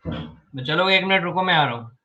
चलो 1 मिनट रुको, मैं आ रहा हूँ।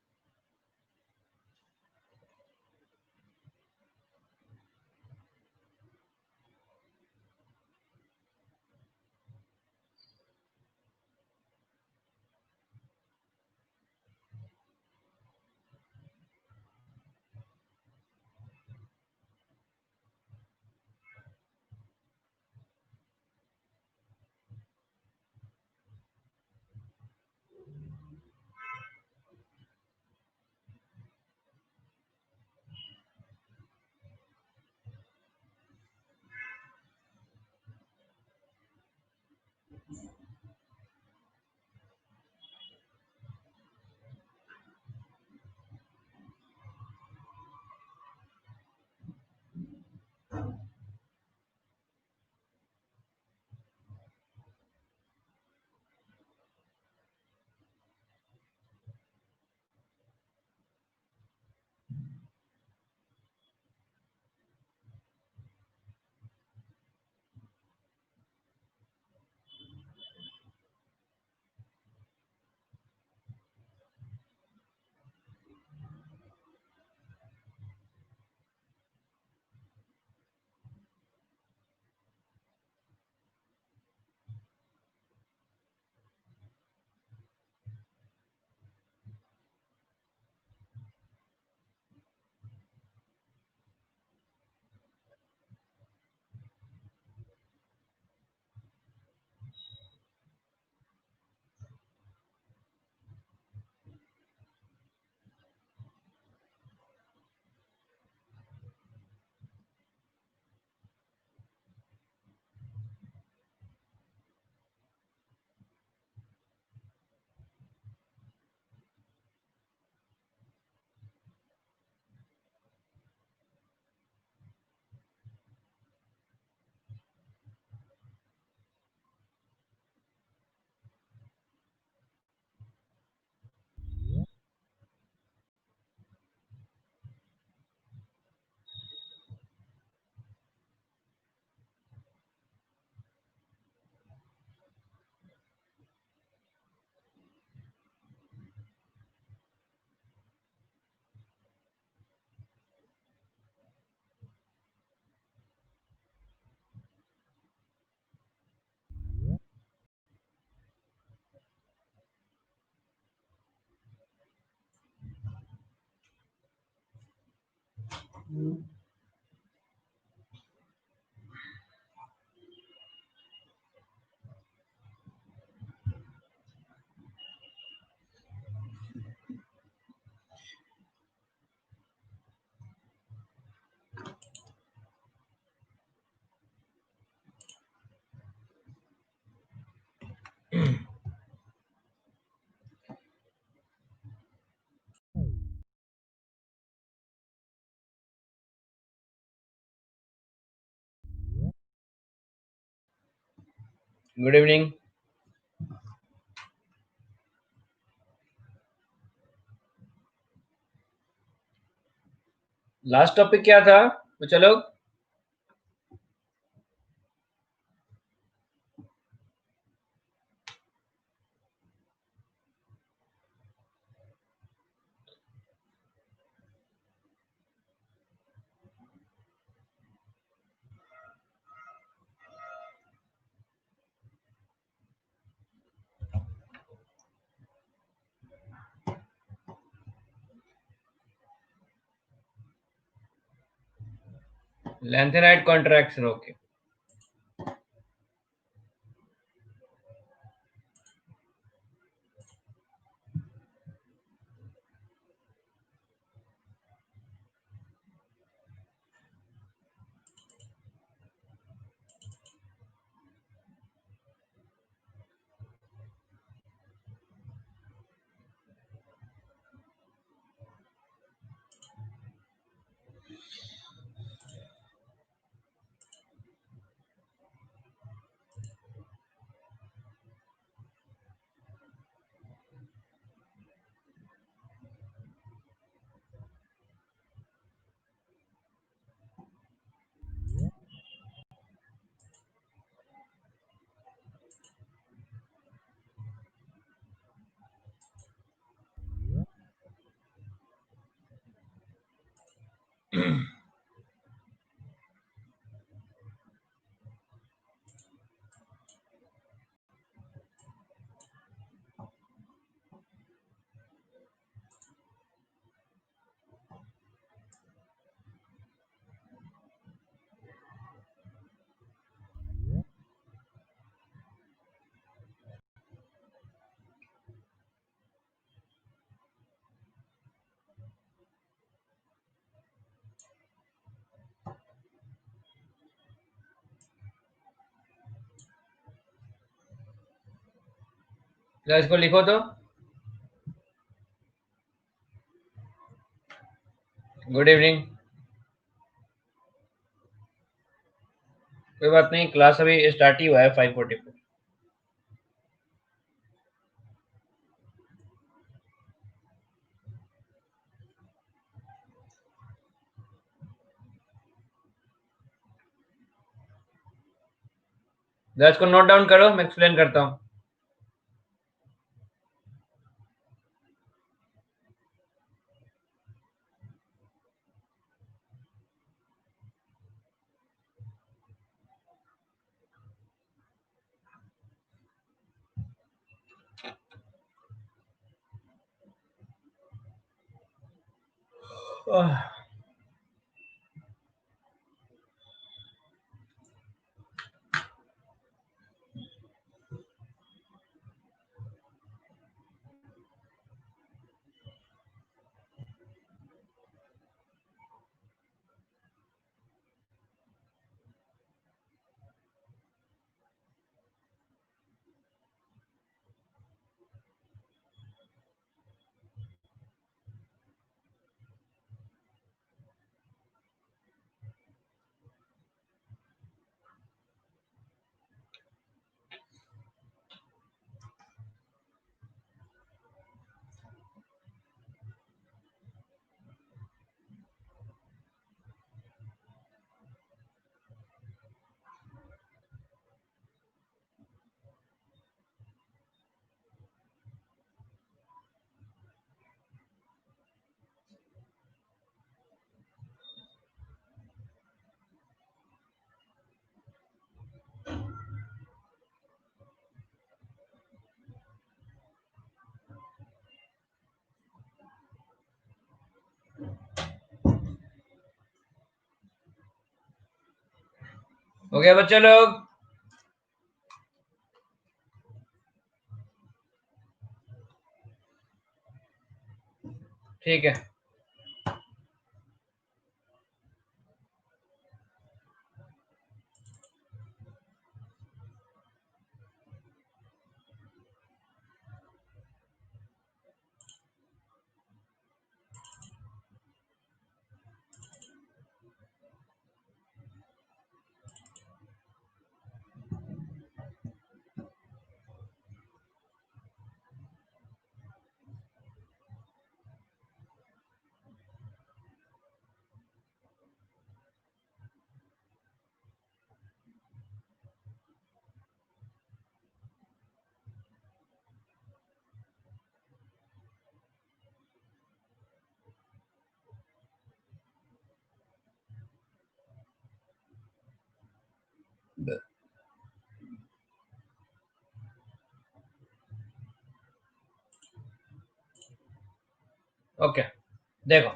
Good evening. लास्ट टॉपिक क्या था? तो चलो, lengthenite contraction, ओके। इसको लिखो तो। Good evening. कोई बात नहीं, क्लास अभी स्टार्ट ही हुआ है 5:40 पे। इसको नोट डाउन करो, मैं एक्सप्लेन करता हूँ। हो गया बच्चे लोग? ठीक है। ओके, देखो,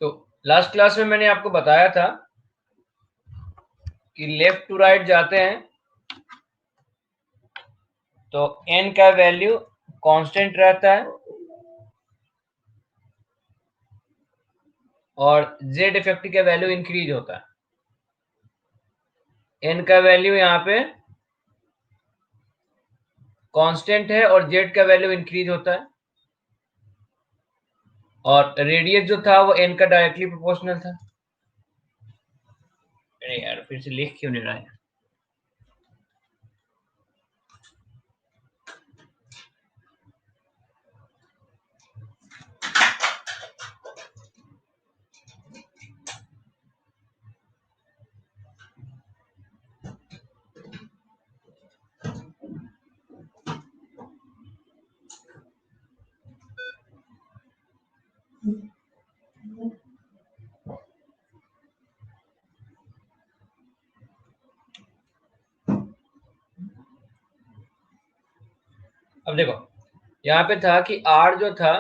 तो लास्ट क्लास में मैंने आपको बताया था कि लेफ्ट टू राइट जाते हैं तो n का वैल्यू कांस्टेंट रहता है और z इफेक्टिव का वैल्यू इंक्रीज होता है। n का वैल्यू यहाँ पे कांस्टेंट है और z का वैल्यू इंक्रीज होता है, और रेडियस जो था वो n का डायरेक्टली प्रोपोर्शनल था। अरे यार, फिर से लिख क्यों नहीं रहा है? अब देखो यहाँ पे था कि R जो था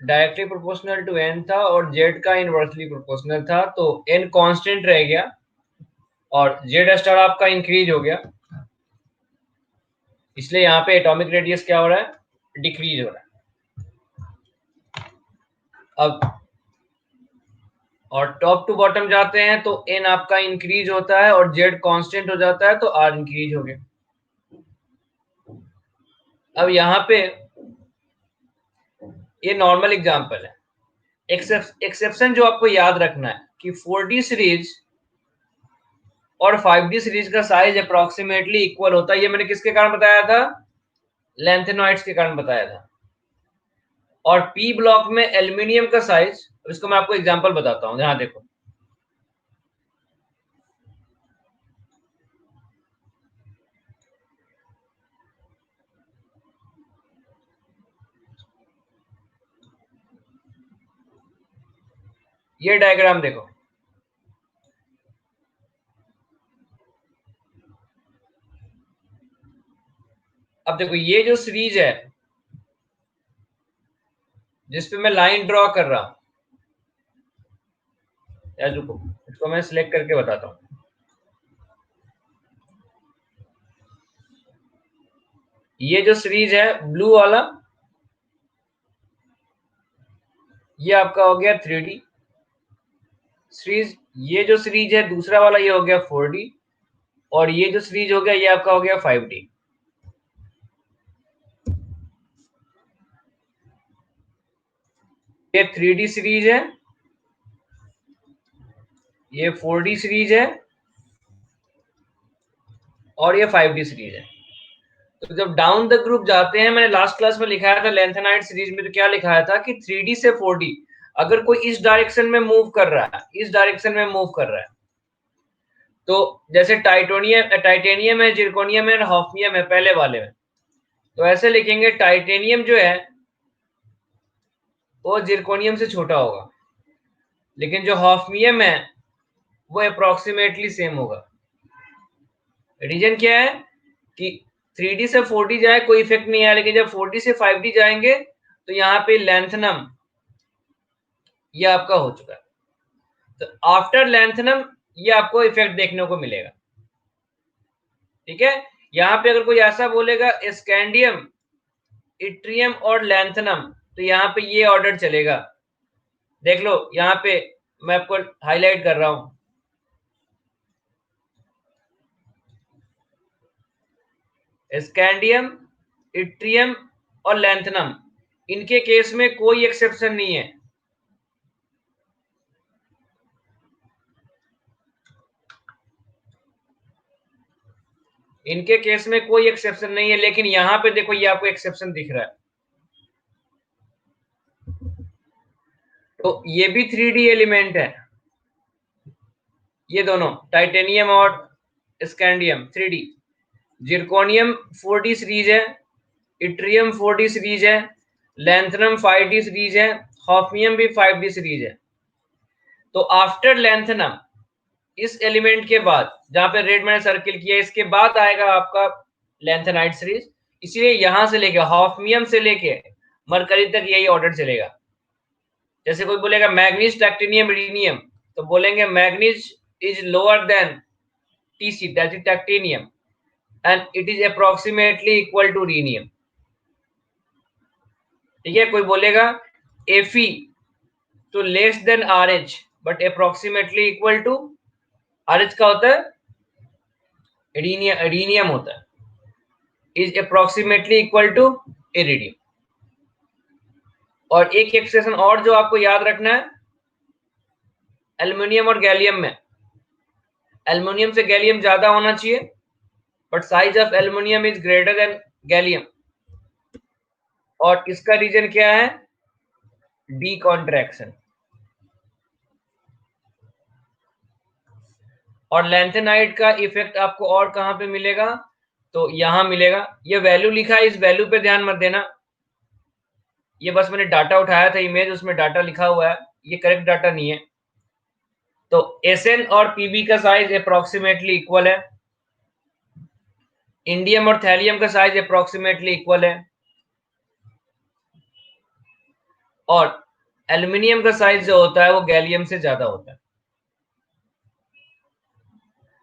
डायरेक्टली प्रोपोर्शनल टू n था और Z का इनवर्सली प्रोपोर्शनल था, तो n कांस्टेंट रह गया और Z स्टार आपका इंक्रीज हो गया, इसलिए यहाँ पे एटॉमिक रेडियस क्या हो रहा है, डिक्रीज हो रहा है। अब और टॉप टू बॉटम जाते हैं तो n आपका इंक्रीज होता है और Z कांस्टेंट हो जाता है, तो R इंक्रीज हो गया। अब यहाँ पे ये नॉर्मल एग्जांपल है। एक्सेप्शन जो आपको याद रखना है कि 4D सीरीज और 5D सीरीज का साइज अप्रोक्सीमेटली इक्वल होता है। ये मैंने किसके कारण बताया था, लेंथेनॉइड्स के कारण बताया था। और पी ब्लॉक में एल्यूमिनियम का साइज, इसको मैं आपको एग्जांपल बताता हूं, यहां देखो। ये डायग्राम देखो, अब देखो ये जो सीरीज है जिसपे मैं लाइन ड्रॉ कर रहा हूं, या रुको इसको मैं सिलेक्ट करके बताता हूं। ये जो सीरीज है ब्लू वाला, ये आपका हो गया 3D सीरीज। ये जो सीरीज है दूसरा वाला, ये हो गया 4D, और ये जो सीरीज हो गया ये आपका हो गया 5D। ये 3D सीरीज है, ये 4D सीरीज है, और ये 5D सीरीज है। तो जब डाउन द ग्रुप जाते हैं, मैंने लास्ट क्लास में लिखाया था लेंथेनाइड सीरीज में, तो क्या लिखाया था कि 3D से 4D अगर कोई इस डायरेक्शन में मूव कर रहा है, इस डायरेक्शन में मूव कर रहा है, तो जैसे टाइटेनियम है, जिरकोनियम है, हॉफनियम है पहले वाले में, तो ऐसे लिखेंगे टाइटेनियम जो है वो जिरकोनियम से छोटा होगा, लेकिन जो हॉफनियम है वो अप्रोक्सीमेटली सेम होगा। रीजन क्या है कि 3D से 4D जाए कोई इफेक्ट नहीं है, लेकिन जब 4D से 5D जाएंगे तो यहाँ पे लेंथनम ये आपका हो चुका है, तो आफ्टर लेंथनम ये आपको इफेक्ट देखने को मिलेगा। ठीक है, यहाँ पे अगर कोई ऐसा बोलेगा स्कैंडियम, इट्रियम और लेंथनम, तो यहाँ पे ये ऑर्डर चलेगा। देख लो यहाँ पे मैं आपको हाईलाइट कर रहा हूं, स्कैंडियम, इट्रियम और लेंथनम, इनके केस में कोई एक्सेप्शन नहीं है। इनके केस में कोई एक्सेप्शन नहीं है, लेकिन यहां पे देखो ये आपको एक्सेप्शन दिख रहा है। तो ये भी 3D एलिमेंट है, ये दोनों टाइटेनियम और scandium 3D, zirconium 4D series है, इट्रियम 4D सीरीज है, लेंथनम 5D सीरीज है, हॉफनियम भी 5D सीरीज है। तो आफ्टर लेंथनम इस एलिमेंट के बाद, जहां पे रेड मैंने सर्किल किया, इसके बाद आएगा आपका लेंथेनाइड सीरीज। इसलिए यहां से लेके हॉफनियम से लेके मरकरी तक यही ऑर्डर चलेगा। जैसे कोई बोलेगा मैग्नीज, टैक्टिनियम, इरिनियम, तो बोलेंगे manganese is lower than TC that is technetium and it is approximately equal to rhenium. ठीक है, कोई बोलेगा एफी तो less than RH but approximately equal to, RH का होता है इरिनियम होता है, is approximately equal to iridium. और एक एक्सप्रेशन और जो आपको याद रखना है, एल्युमिनियम और गैलियम में, एल्युमिनियम से गैलियम ज्यादा होना चाहिए, but size of aluminium is greater than gallium, और इसका रीजन क्या है, डी कॉन्ट्रैक्शन। और लेंथेनाइड का इफेक्ट आपको और कहां पे मिलेगा, तो यहां मिलेगा। ये वैल्यू लिखा है, इस वैल्यू पे ध्यान मत देना, ये बस मैंने डाटा उठाया था इमेज, उसमें डाटा लिखा हुआ है, ये करेक्ट डाटा नहीं है। तो एसएन और पीबी का साइज अप्रोक्सीमेटली इक्वल है, इंडियम और थैलियम का साइज अप्रोक्सीमेटली इक्वल है, और एल्यूमिनियम का साइज जो होता है वो गैलियम से ज्यादा होता है।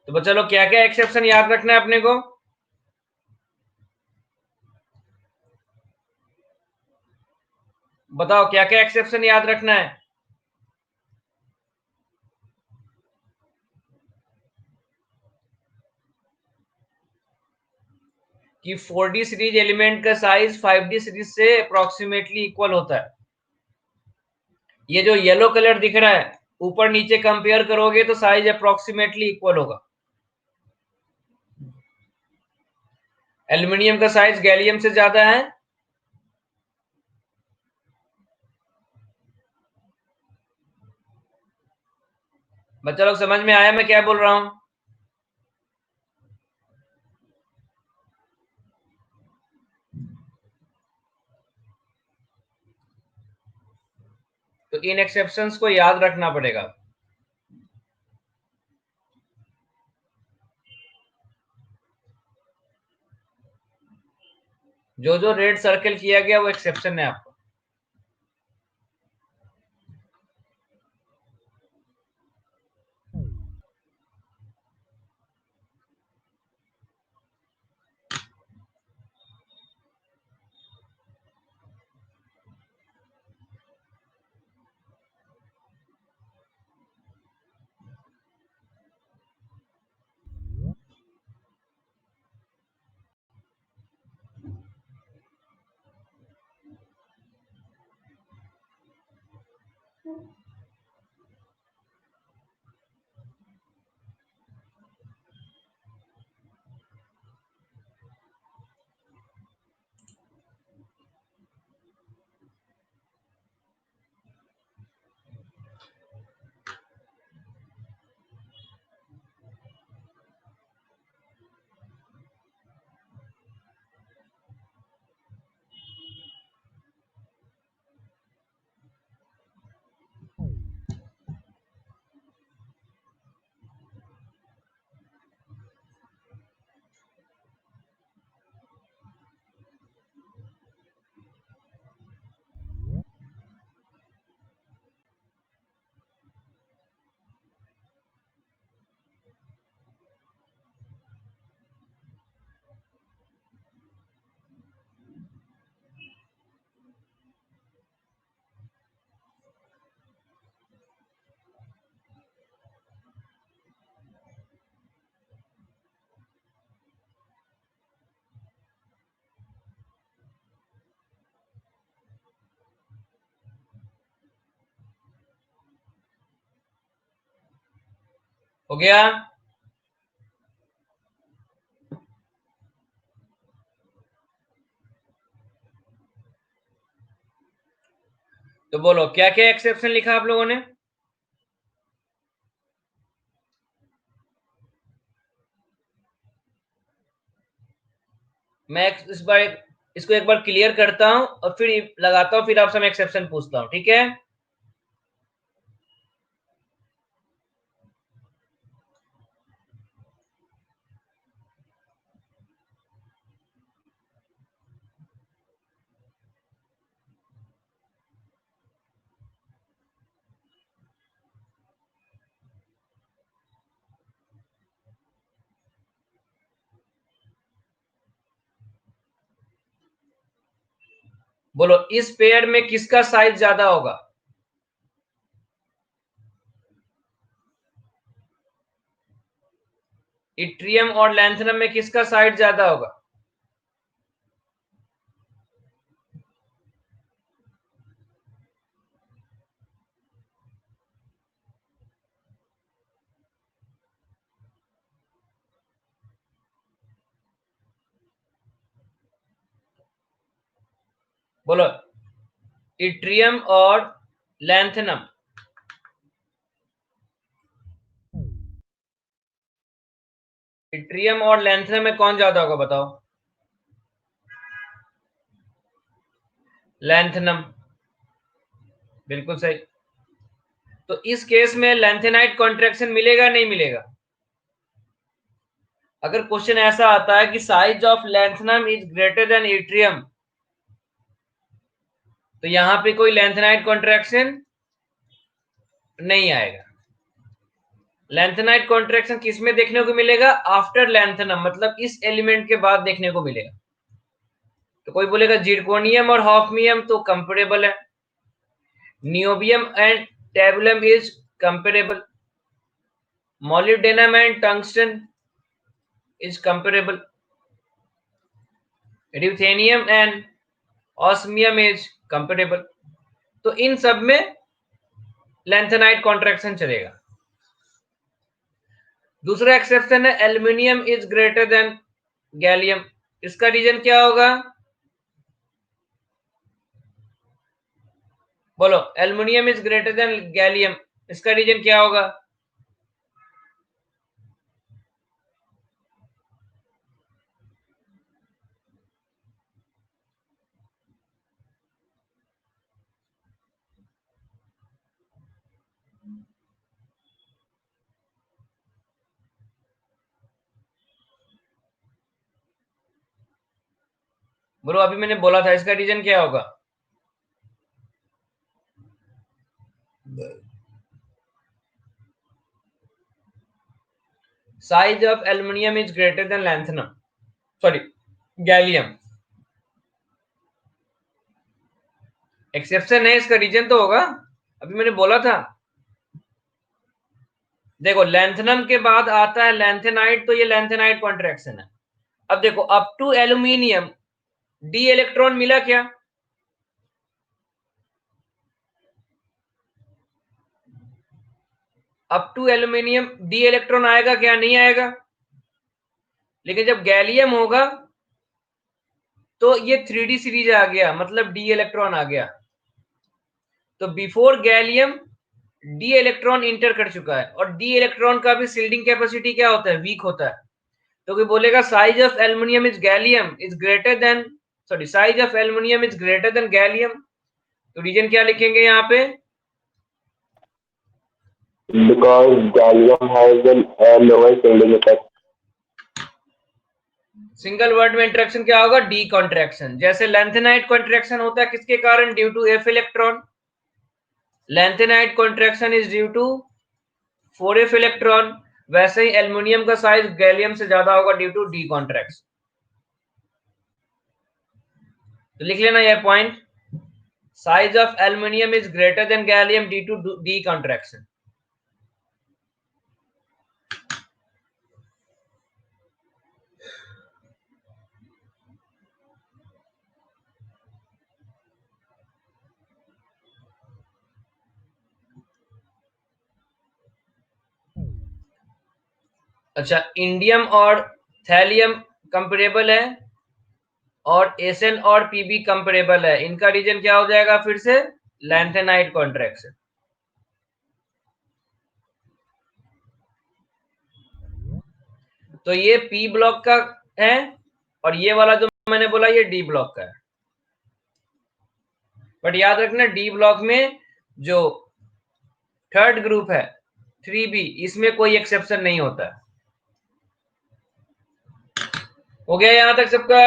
तो चलो क्या क्या एक्सेप्शन याद रखना है अपने को? बताओ क्या क्या एक्सेप्शन याद रखना है? कि 4D सीरीज एलिमेंट का साइज 5D सीरीज से अप्रोक्सीमेटली इक्वल होता है। ये जो येलो कलर दिख रहा है, ऊपर नीचे कंपेयर करोगे तो साइज अप्रोक्सीमेटली इक्वल होगा। एल्यूमिनियम का साइज गैलियम से ज्यादा है, बच्चा लोग समझ में आया मैं क्या बोल रहा हूं? तो इन एक्सेप्शंस को याद रखना पड़ेगा। जो जो रेड सर्कल किया गया वो एक्सेप्शन है आपको। हो गया? तो बोलो क्या क्या एक्सेप्शन लिखा आप लोगों ने? मैं इस बार इसको एक बार क्लियर करता हूं और फिर लगाता हूं, फिर आपसे मैं एक्सेप्शन पूछता हूं, ठीक है? बोलो इस पेयर में किसका साइज ज्यादा होगा? इट्रियम और लैंथनम में किसका साइज ज्यादा होगा? बोलो इट्रियम और लैंथनम, इट्रियम और लैंथनम में कौन ज्यादा होगा बताओ? लैंथनम, बिल्कुल सही। तो इस केस में लैंथेनाइट कॉन्ट्रैक्शन मिलेगा नहीं मिलेगा? अगर क्वेश्चन ऐसा आता है कि size of lanthanum is greater then atrium, तो यहां पे कोई लैंथेनाइट कॉन्ट्रैक्शन नहीं आएगा। लैंथेनाइट कॉन्ट्रैक्शन किस में देखने को मिलेगा? आफ्टर लैंथनम, मतलब इस एलिमेंट के बाद देखने को मिलेगा। तो कोई बोलेगा जिरकोनियम और हॉफनियम तो कंपेरेबल है, niobium and tantalum is comparable, molybdenum and tungsten is comparable, ruthenium and osmium is comparable. तो इन सब में लैंथेनाइट कॉन्ट्रैक्शन चलेगा। दूसरा एक्सेप्शन है aluminium is greater than gallium. इसका रीजन क्या होगा? बोलो, aluminium is greater than gallium, इसका रीजन क्या होगा? बोलो, अभी मैंने बोला था, इसका रीजन क्या होगा? Size of aluminium is greater then lanthanum, sorry gallium. Exception है, इसका रीजन तो होगा, अभी मैंने बोला था। देखो, लैंथनम के बाद आता है लैंथेनाइट, तो ये लैंथेनाइट कॉन्ट्रैक्शन है। अब देखो, up to aluminium D electron मिला क्या? Up to aluminium D electron आएगा क्या? नहीं आएगा। लेकिन जब गैलियम होगा तो ये 3D सीरीज आ गया, मतलब डी इलेक्ट्रॉन आ गया। तो before gallium D electron inter कर चुका है, और डी इलेक्ट्रॉन का भी सील्डिंग कैपेसिटी क्या होता है? वीक होता है। तो कोई बोलेगा size of aluminium is gallium is greater then, sorry, size of aluminium is greater than gallium, तो रीजन क्या लिखेंगे यहाँ पे? Because gallium has a lower shielding effect. Single word में इंटरेक्शन क्या होगा? D contraction. जैसे लैंथेनाइट कॉन्ट्रैक्शन होता है किसके कारण? Due to f electron. Lanthanide contraction is due to 4f electron. वैसे ही एल्युमिनियम का साइज गैलियम से ज्यादा होगा ड्यू टू डी कॉन्ट्रैक्शन। तो लिख लेना यह point, size of aluminium is greater than gallium due to d contraction. अच्छा, इंडियम और थैलियम कंपेरेबल है, और एसएन और पीबी कंपेरेबल है। इनका रीजन क्या हो जाएगा? फिर से लैंथेनाइट कॉन्ट्रैक्शन। तो ये पी ब्लॉक का है, और ये वाला जो मैंने बोला ये डी ब्लॉक का है। बट याद रखना, डी ब्लॉक में जो थर्ड ग्रुप है 3b, इसमें कोई एक्सेप्शन नहीं होता है। हो गया यहां तक सबका?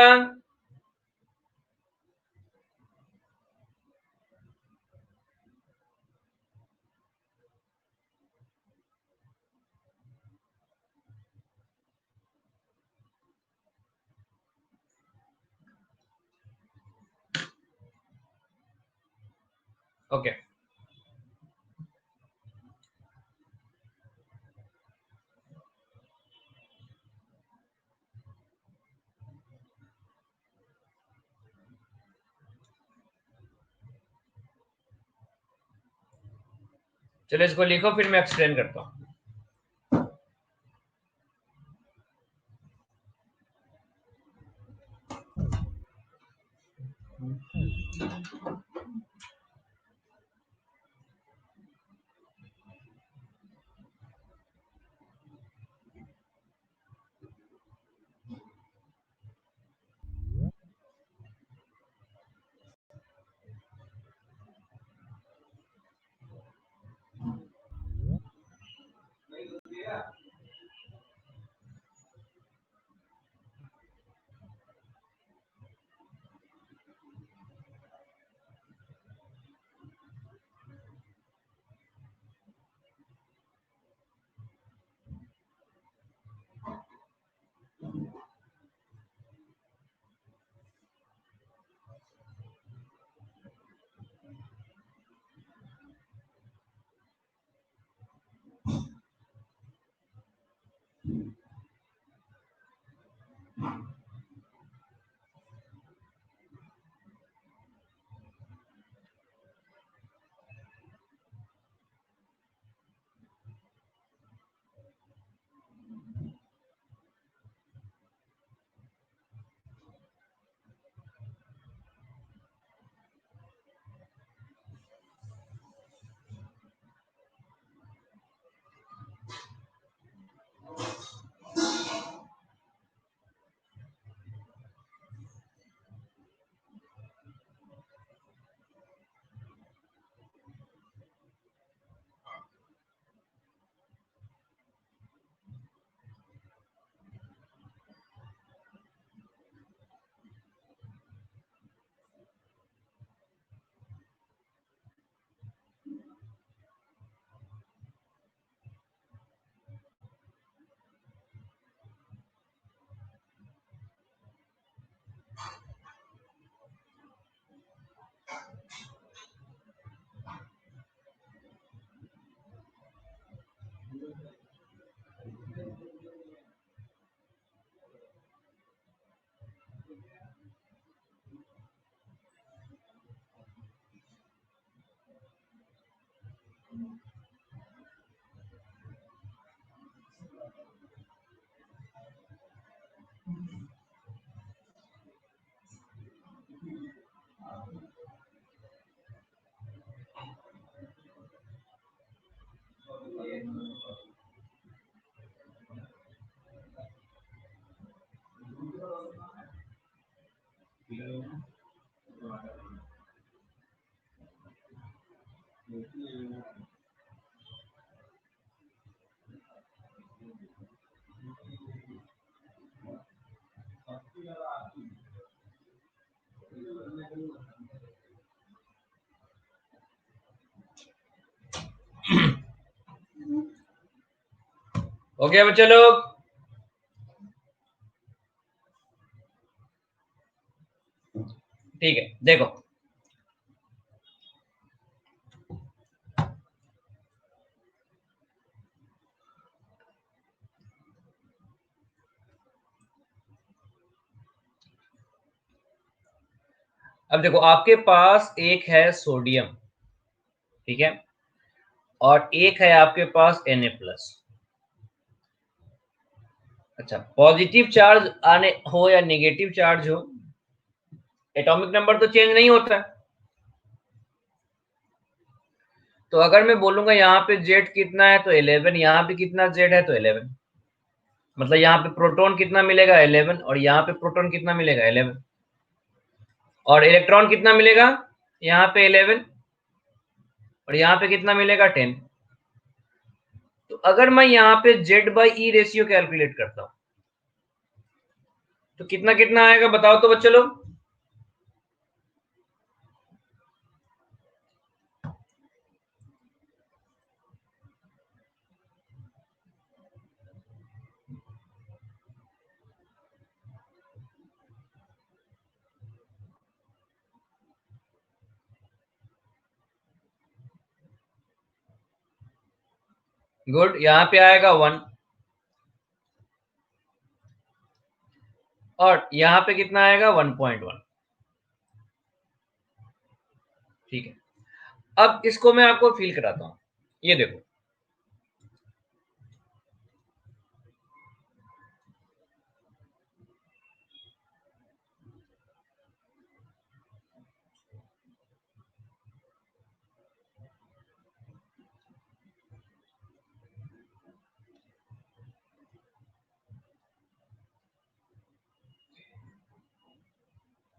ओके, चलो इसको लिखो, फिर मैं एक्सप्लेन करता हूं। ओके बच्चे लोग, ठीक है। देखो अब देखो, आपके पास एक है सोडियम, ठीक है, और एक है आपके पास Na+। अच्छा, पॉजिटिव चार्ज आने हो या नेगेटिव चार्ज हो, एटॉमिक नंबर तो चेंज नहीं होता है। तो अगर मैं बोलूंगा यहाँ पे जेड कितना है तो 11, यहाँ पे कितना जेड है तो 11, मतलब यहाँ पे प्रोटॉन कितना मिलेगा 11, और यहाँ पे प्रोटॉन कितना मिलेगा 11, और इलेक्ट्रॉन कितना मिलेगा यहाँ पे 11, और यहाँ पे कितना मिलेगा 10। तो अगर मैं यहाँ पे Z/E रेशियो कैलकुलेट करता हूँ तो कितना कितना आएगा, बताओ तो बच्चों लोग। गुड, यहाँ पे आएगा 1, और यहाँ पे कितना आएगा 1.1, ठीक है। अब इसको मैं आपको फील कराता हूँ, ये देखो,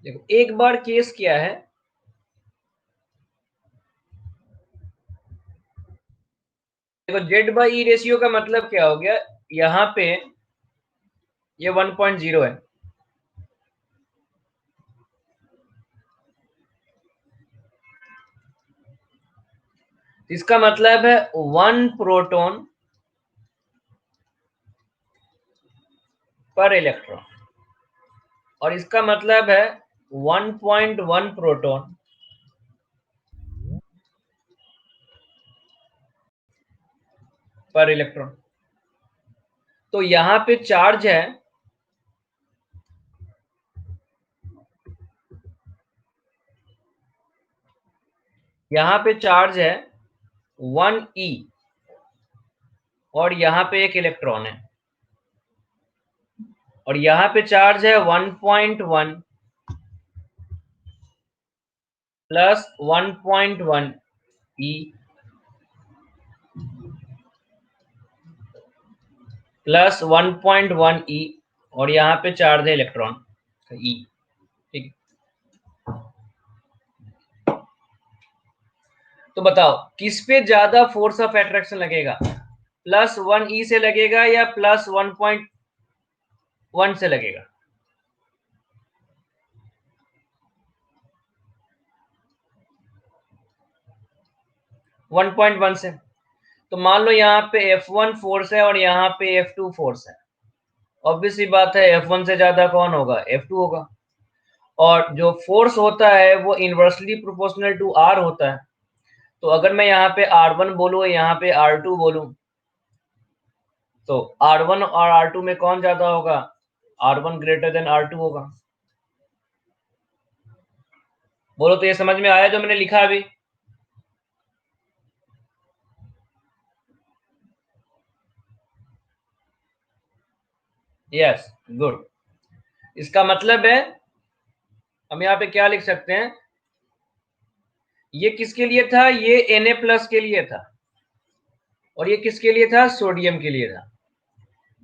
देखो एक बार केस क्या है, देखो Z/E रेशियो का मतलब क्या हो गया, यहाँ पे ये 1.0 है, इसका मतलब है 1 प्रोटॉन पर इलेक्ट्रॉन, और इसका मतलब है 1.1 प्रोटॉन पर इलेक्ट्रॉन। तो यहाँ पे चार्ज है, यहाँ पे चार्ज है 1e, और यहाँ पे एक इलेक्ट्रॉन है, और यहाँ पे चार्ज है 1.1 प्लस 1.1 e प्लस 1.1 e, और यहाँ पे चार्ज है इलेक्ट्रॉन e, ठीक। तो बताओ किस पे ज्यादा फोर्स ऑफ अट्रैक्शन लगेगा, +1e से लगेगा या +1.1 से लगेगा? 1.1 से। तो मान लो यहाँ पे F1 फोर्स है और यहाँ पे F2 फोर्स है, ऑब्वियसली बात है F1 से ज्यादा कौन होगा, F2 होगा, और जो फोर्स होता है वो इनवर्सली प्रोपोर्शनल टू R होता है। तो अगर मैं यहाँ पे R1 बोलूँ, यहाँ पे R2 बोलूँ, तो R1 और R2 में कौन ज्यादा होगा, R1 ग्रेटर देन R2 होगा। बोलो तो ये समझ में आया जो मैंने लिखा अभी? Yes, good. इसका मतलब है हम यहाँ पे क्या लिख सकते हैं, ये किसके लिए था, ये Na+ के लिए था, और ये किसके लिए था, सोडियम के लिए था।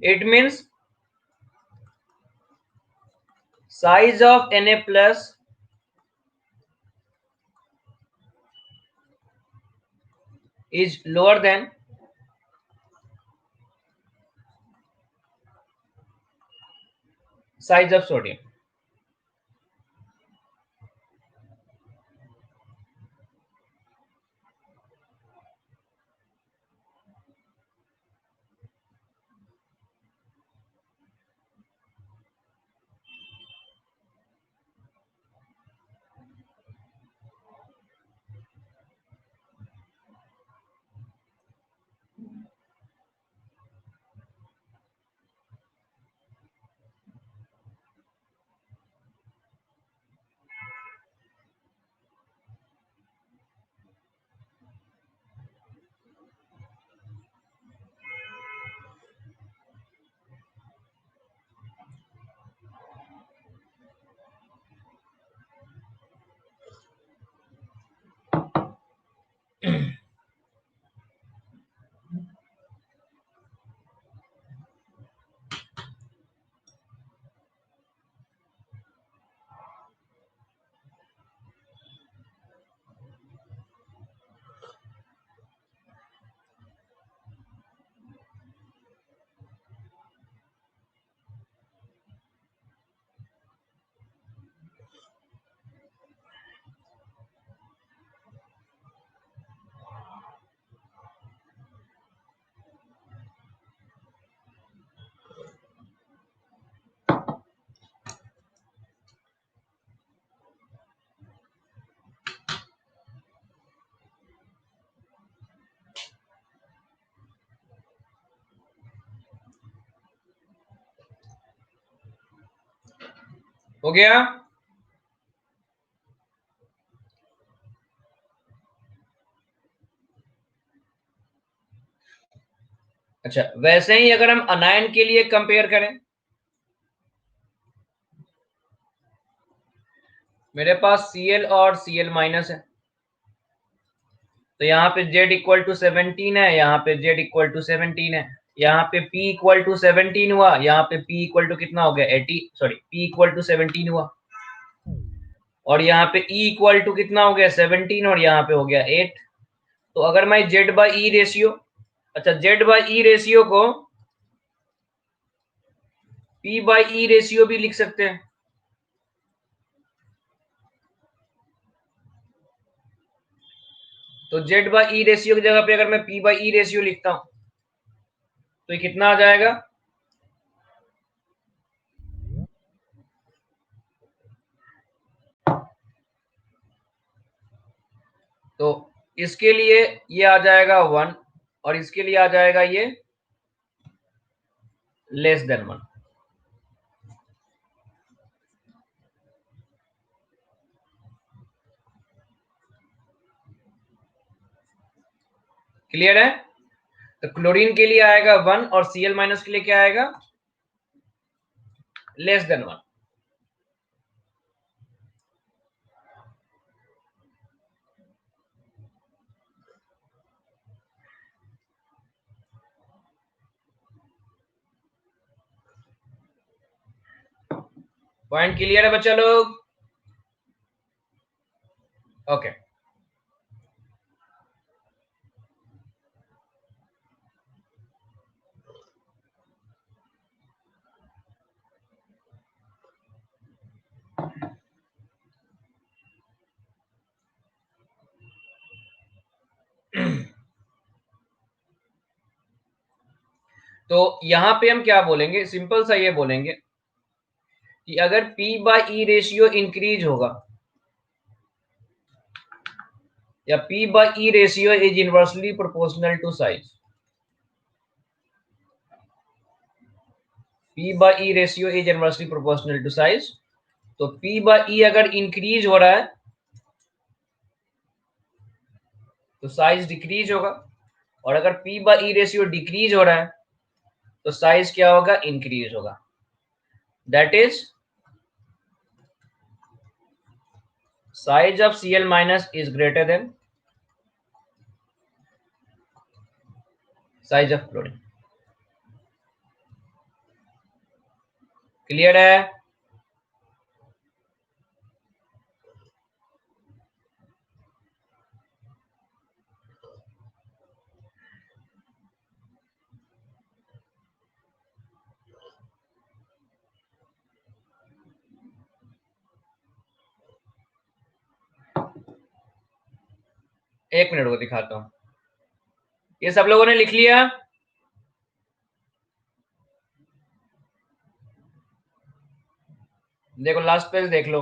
It means size of Na+ is lower than size of sodium। हो गया? अच्छा, वैसे ही अगर हम अनायन के लिए कंपेयर करें, मेरे पास Cl और Cl माइनस है, तो यहाँ पे Z इक्वल टू 17 है, यहाँ पे Z इक्वल टू 17 है, यहाँ पे P इक्वल टू 17 हुआ, यहाँ पे P इक्वल टू कितना हो गया 80, सॉरी P इक्वल टू 17 हुआ, और यहाँ पे E इक्वल टू कितना हो गया 17, और यहाँ पे हो गया 8। तो अगर मैं Z बाई ई रेशियो, अच्छा Z बाई ई रेशियो को P बाई ई रेशियो भी लिख सकते हैं। तो Z बाई ई रेशियो की जगह पे अगर मैं P बाई ई रेशियो लिखता हूं तो ये कितना आ जाएगा? तो इसके लिए ये आ जाएगा 1, और इसके लिए आ जाएगा ये लेस देन 1। क्लियर है? तो क्लोरीन के लिए आएगा 1, और Cl माइनस के लिए क्या आएगा? Less than 1। पॉइंट क्लियर है बच्चा लोग? ओके। तो यहां पे हम क्या बोलेंगे, सिंपल सा ये बोलेंगे कि अगर P by E ratio increase होगा, या P by E ratio is inversely proportional to size, P by E ratio is inversely proportional to size, तो P बाई ई अगर इंक्रीज हो रहा है तो साइज डिक्रीज होगा, और अगर P by E ratio decrease हो रहा है तो साइज क्या होगा? इंक्रीज होगा। That is size of Cl minus is greater than size of chlorine. Clear है? एक मिनट को दिखाता हूं। ये सब लोगों ने लिख लिया? देखो लास्ट पेज देख लो।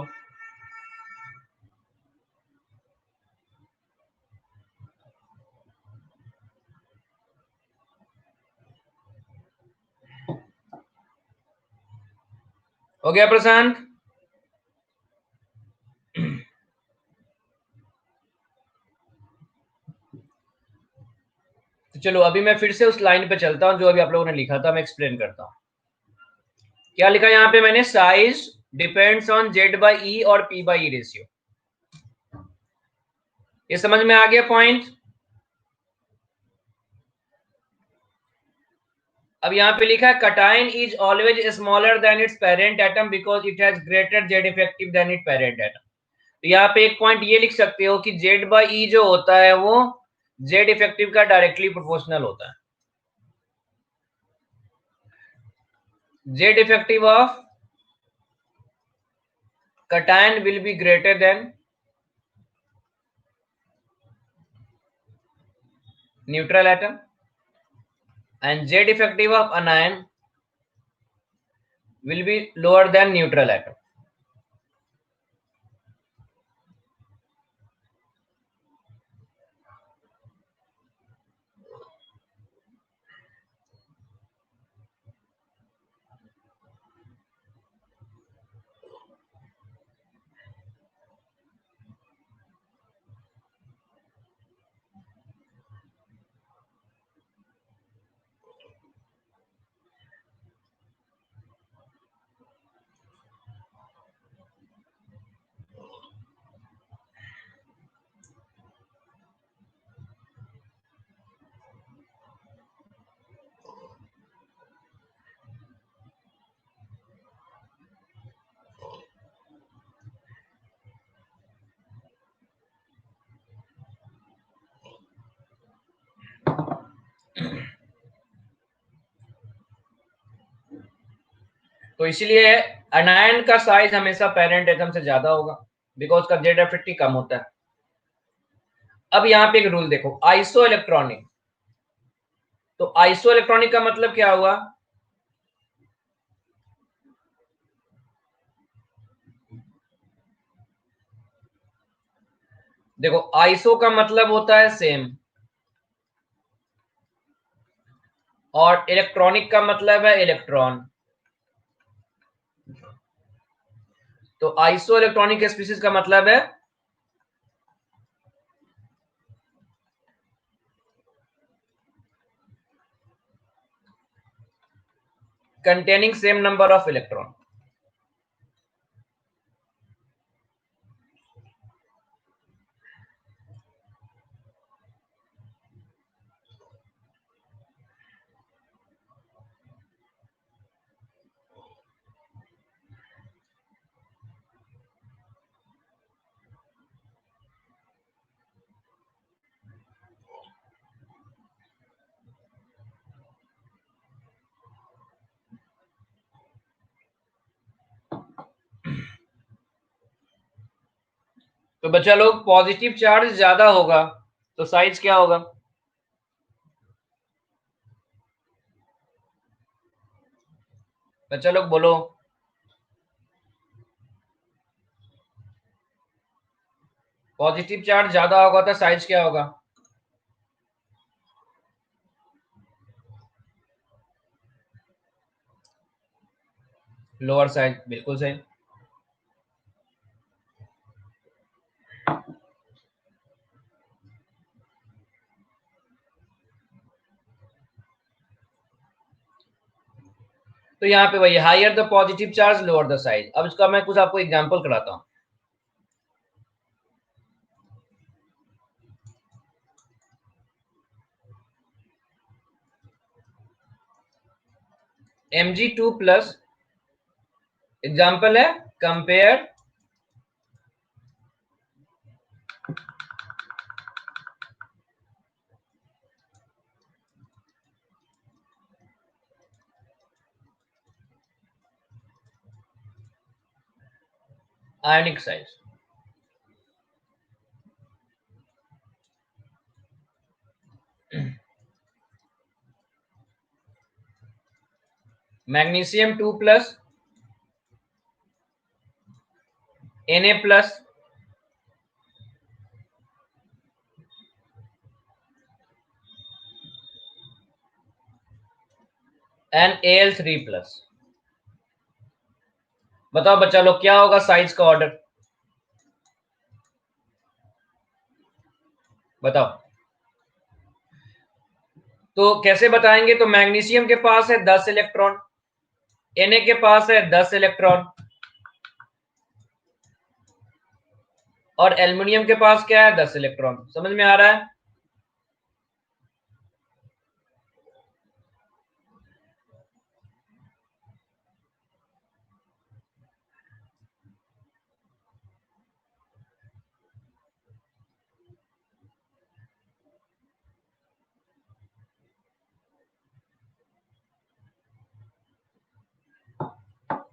हो गया प्रशांत? तो चलो अभी मैं फिर से उस लाइन पे चलता हूं जो अभी आप लोगों ने लिखा था, मैं एक्सप्लेन करता हूं। क्या लिखा यहां पे मैंने? Size depends on Z by e और P बाई ई रेशियो। ये समझ में आ गया पॉइंट? अब यहाँ पे लिखा है cation is always smaller than its parent atom because it has greater Z effective than it parent atom. तो यहाँ पे एक पॉइंट ये लिख सकते हो कि जेड बाई ई जो होता है वो जेड इफेक्टिव का डायरेक्टली प्रोपोर्शनल होता है। Z effective of cation will be greater than neutral atom, and Z effective of anion will be lower than neutral atom. तो इसलिए अनायन का साइज हमेशा पेरेंट एटम से ज्यादा होगा बिकॉज का जेड एफिनिटी कम होता है। अब यहाँ पे एक रूल देखो, आइसो इलेक्ट्रॉनिक। तो आइसो इलेक्ट्रॉनिक का मतलब क्या हुआ? देखो आइसो का मतलब होता है सेम, और इलेक्ट्रॉनिक का मतलब है इलेक्ट्रॉन। तो आइसो इलेक्ट्रॉनिक स्पीशीज का मतलब है containing same number of electron। तो बच्चा लोग पॉजिटिव चार्ज ज्यादा होगा तो साइज क्या होगा? बच्चा लोग बोलो। पॉजिटिव चार्ज ज्यादा होगा तो साइज क्या होगा? लोअर साइज, बिल्कुल सही। तो यहाँ पे वही, higher the positive charge lower the size. अब इसका मैं कुछ आपको एग्जांपल कराता हूँ। Mg2+ एग्जाम्पल है, compare ionic size. Magnesium 2+ Na+ and Al3+। बताओ बच्चा लोग क्या होगा साइज का ऑर्डर? बताओ। तो कैसे बताएंगे? तो मैग्नीशियम के पास है 10 इलेक्ट्रॉन, Na के पास है 10 इलेक्ट्रॉन, और एल्युमिनियम के पास क्या है? 10 इलेक्ट्रॉन। समझ में आ रहा है?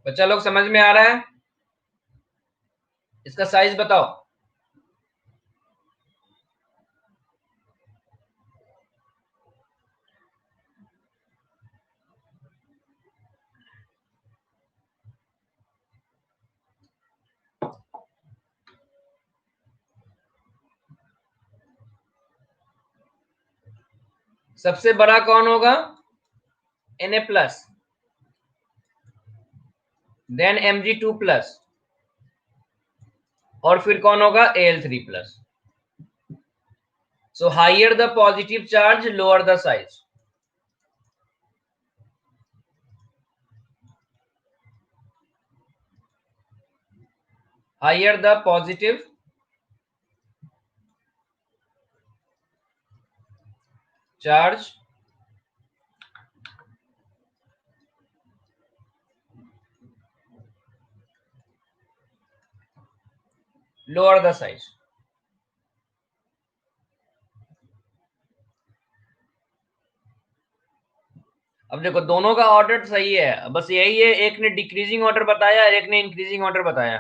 बच्चा लोग समझ में आ रहा है? इसका साइज बताओ। सबसे बड़ा कौन होगा? Na+, देन Mg2+, और फिर कौन होगा? Al3+। So higher the positive charge lower the size. Higher the positive charge lower the size. अब देखो दोनों का ऑर्डर सही है, बस यही है एक ने डिक्रीजिंग ऑर्डर बताया और एक ने इंक्रीजिंग ऑर्डर बताया।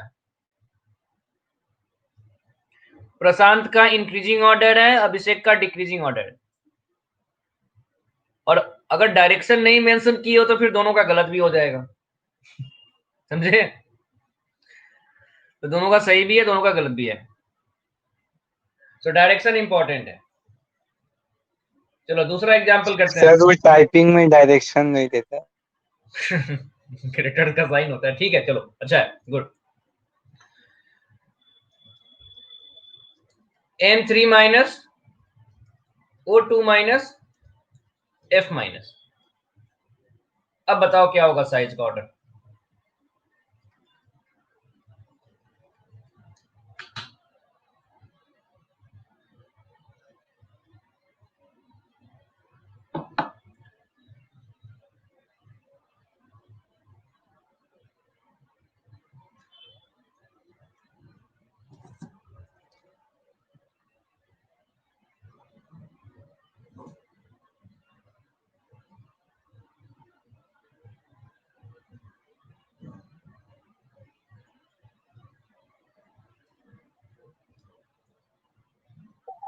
प्रशांत का इंक्रीजिंग ऑर्डर है, अभिषेक का डिक्रीजिंग ऑर्डर है। और अगर डायरेक्शन नहीं मेंशन की हो तो फिर दोनों का गलत भी हो जाएगा, समझे? तो दोनों का सही भी है, दोनों का गलत भी है। तो डायरेक्शन इंपॉर्टेंट है। चलो दूसरा एग्जांपल करते हैं। सर वो टाइपिंग में डायरेक्शन नहीं देता। क्रिकेटर का साइन होता है, ठीक है चलो, अच्छा है, good. N3 minus O2 minus F minus. अब बताओ क्या होगा साइज का ऑर्डर?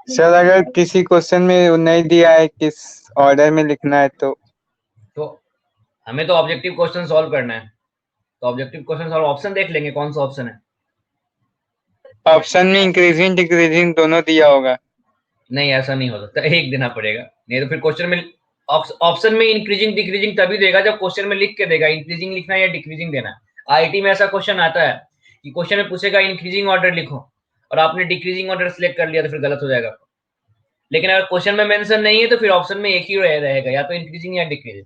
सर अगर किसी क्वेश्चन में नहीं दिया है किस ऑर्डर में लिखना है तो हमें तो ऑब्जेक्टिव क्वेश्चन सॉल्व करना है, तो ऑब्जेक्टिव क्वेश्चन सॉल्व ऑप्शन देख लेंगे कौन सा ऑप्शन है। ऑप्शन में इंक्रीजिंग डिक्रीजिंग दोनों दिया होगा। नहीं ऐसा नहीं हो सकता, एक देना पड़ेगा, नहीं तो फिर क्वेश्चन में ऑप्शन में इंक्रीजिंग डिक्रीजिंग तभी देगा जब क्वेश्चन में लिख के देगा इंक्रीजिंग लिखना है या डिक्रीजिंग देना है। आईआईटी में ऐसा क्वेश्चन आता है कि क्वेश्चन में पूछेगा इंक्रीजिंग ऑर्डर लिखो और आपने डिक्रीजिंग ऑर्डर सिलेक्ट कर लिया तो फिर गलत हो जाएगा। लेकिन अगर क्वेश्चन में मेंशन नहीं है तो फिर ऑप्शन में एक ही रहेगा, या तो इंक्रीजिंग या डिक्रीजिंग।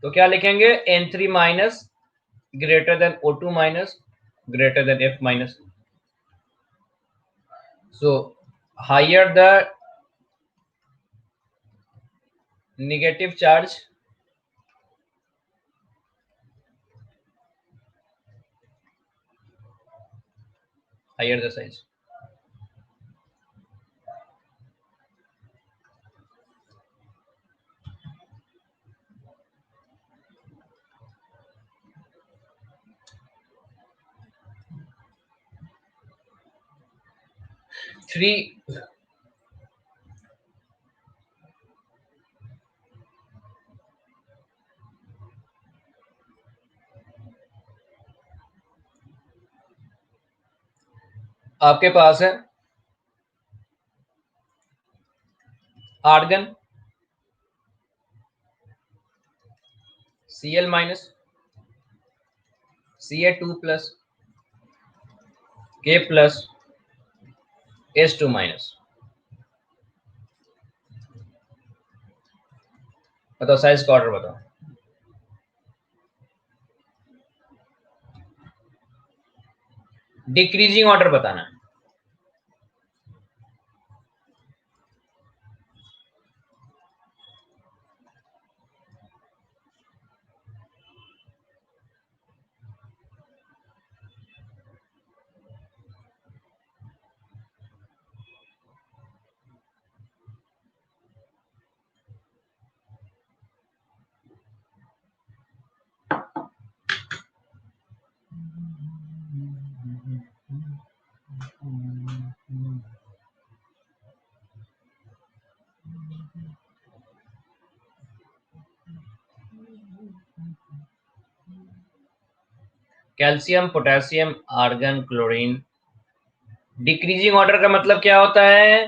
तो क्या लिखेंगे? N3 minus greater than O2 minus greater than F minus. So higher the negative charge, higher the size. Three, आपके पास है argon Cl minus Ca2 plus K plus S2 minus. बताओ साइज का order बताओ। Decreasing order बताना है। Calcium potassium argon chlorine. Decreasing order का मतलब क्या होता है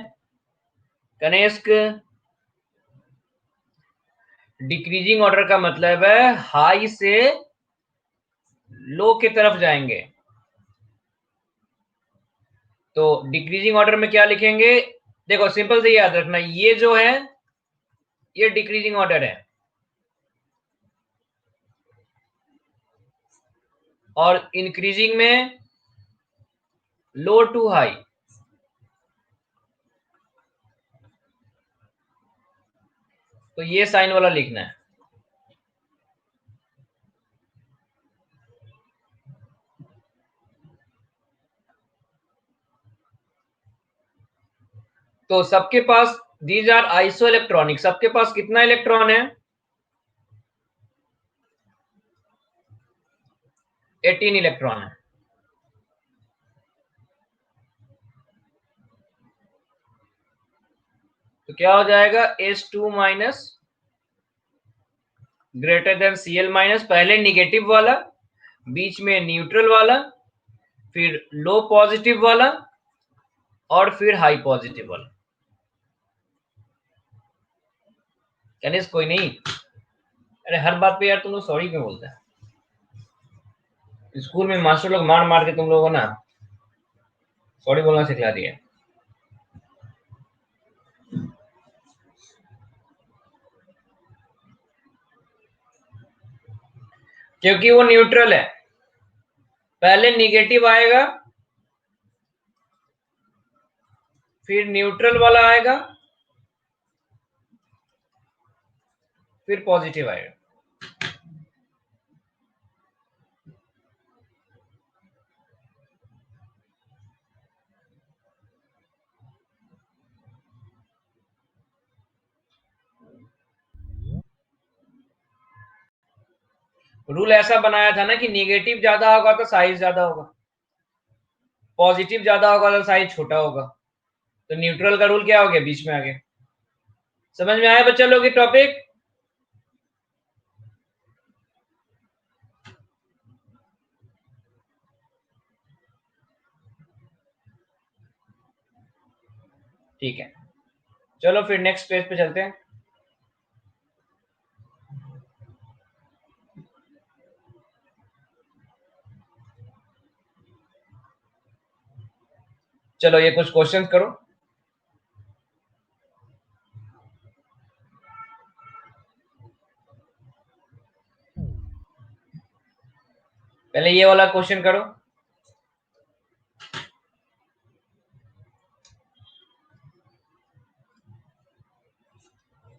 कनिष्क? डिक्रीजिंग ऑर्डर का मतलब है हाई से लो की तरफ जाएंगे। तो डिक्रीजिंग ऑर्डर में क्या लिखेंगे? देखो सिंपल से याद रखना, ये जो है ये डिक्रीजिंग ऑर्डर है और इंक्रीजिंग में लो टू हाई। तो ये साइन वाला लिखना है। तो सबके पास दीज आर आइसो इलेक्ट्रॉनिक, सबके पास कितना इलेक्ट्रॉन है? 18 इलेक्ट्रॉन है। तो क्या हो जाएगा? H2 minus greater than Cl minus, पहले निगेटिव वाला, बीच में न्यूट्रल वाला, फिर लो पॉजिटिव वाला, और फिर हाई पॉजिटिव वाला। कनिष्क कोई नहीं? अरे हर बात पे यार तुम लोग सॉरी क्यों बोलते हैं? स्कूल में मास्टर लोग मार मार के तुम लोगों को ना सॉरी बोलना सिखला दिया। क्योंकि वो न्यूट्रल है, पहले निगेटिव आएगा, फिर न्यूट्रल वाला आएगा, फिर पॉजिटिव आएगा। रूल ऐसा बनाया था ना कि निगेटिव ज्यादा होगा तो साइज ज्यादा होगा, पॉजिटिव ज्यादा होगा तो साइज छोटा होगा। तो न्यूट्रल का रूल क्या हो गया? बीच में आ गया। समझ में आया बच्चा लोग ये टॉपिक? ठीक है, चलो फिर नेक्स्ट पेज पे चलते हैं। चलो ये कुछ क्वेश्चन करो। पहले ये वाला क्वेश्चन करो।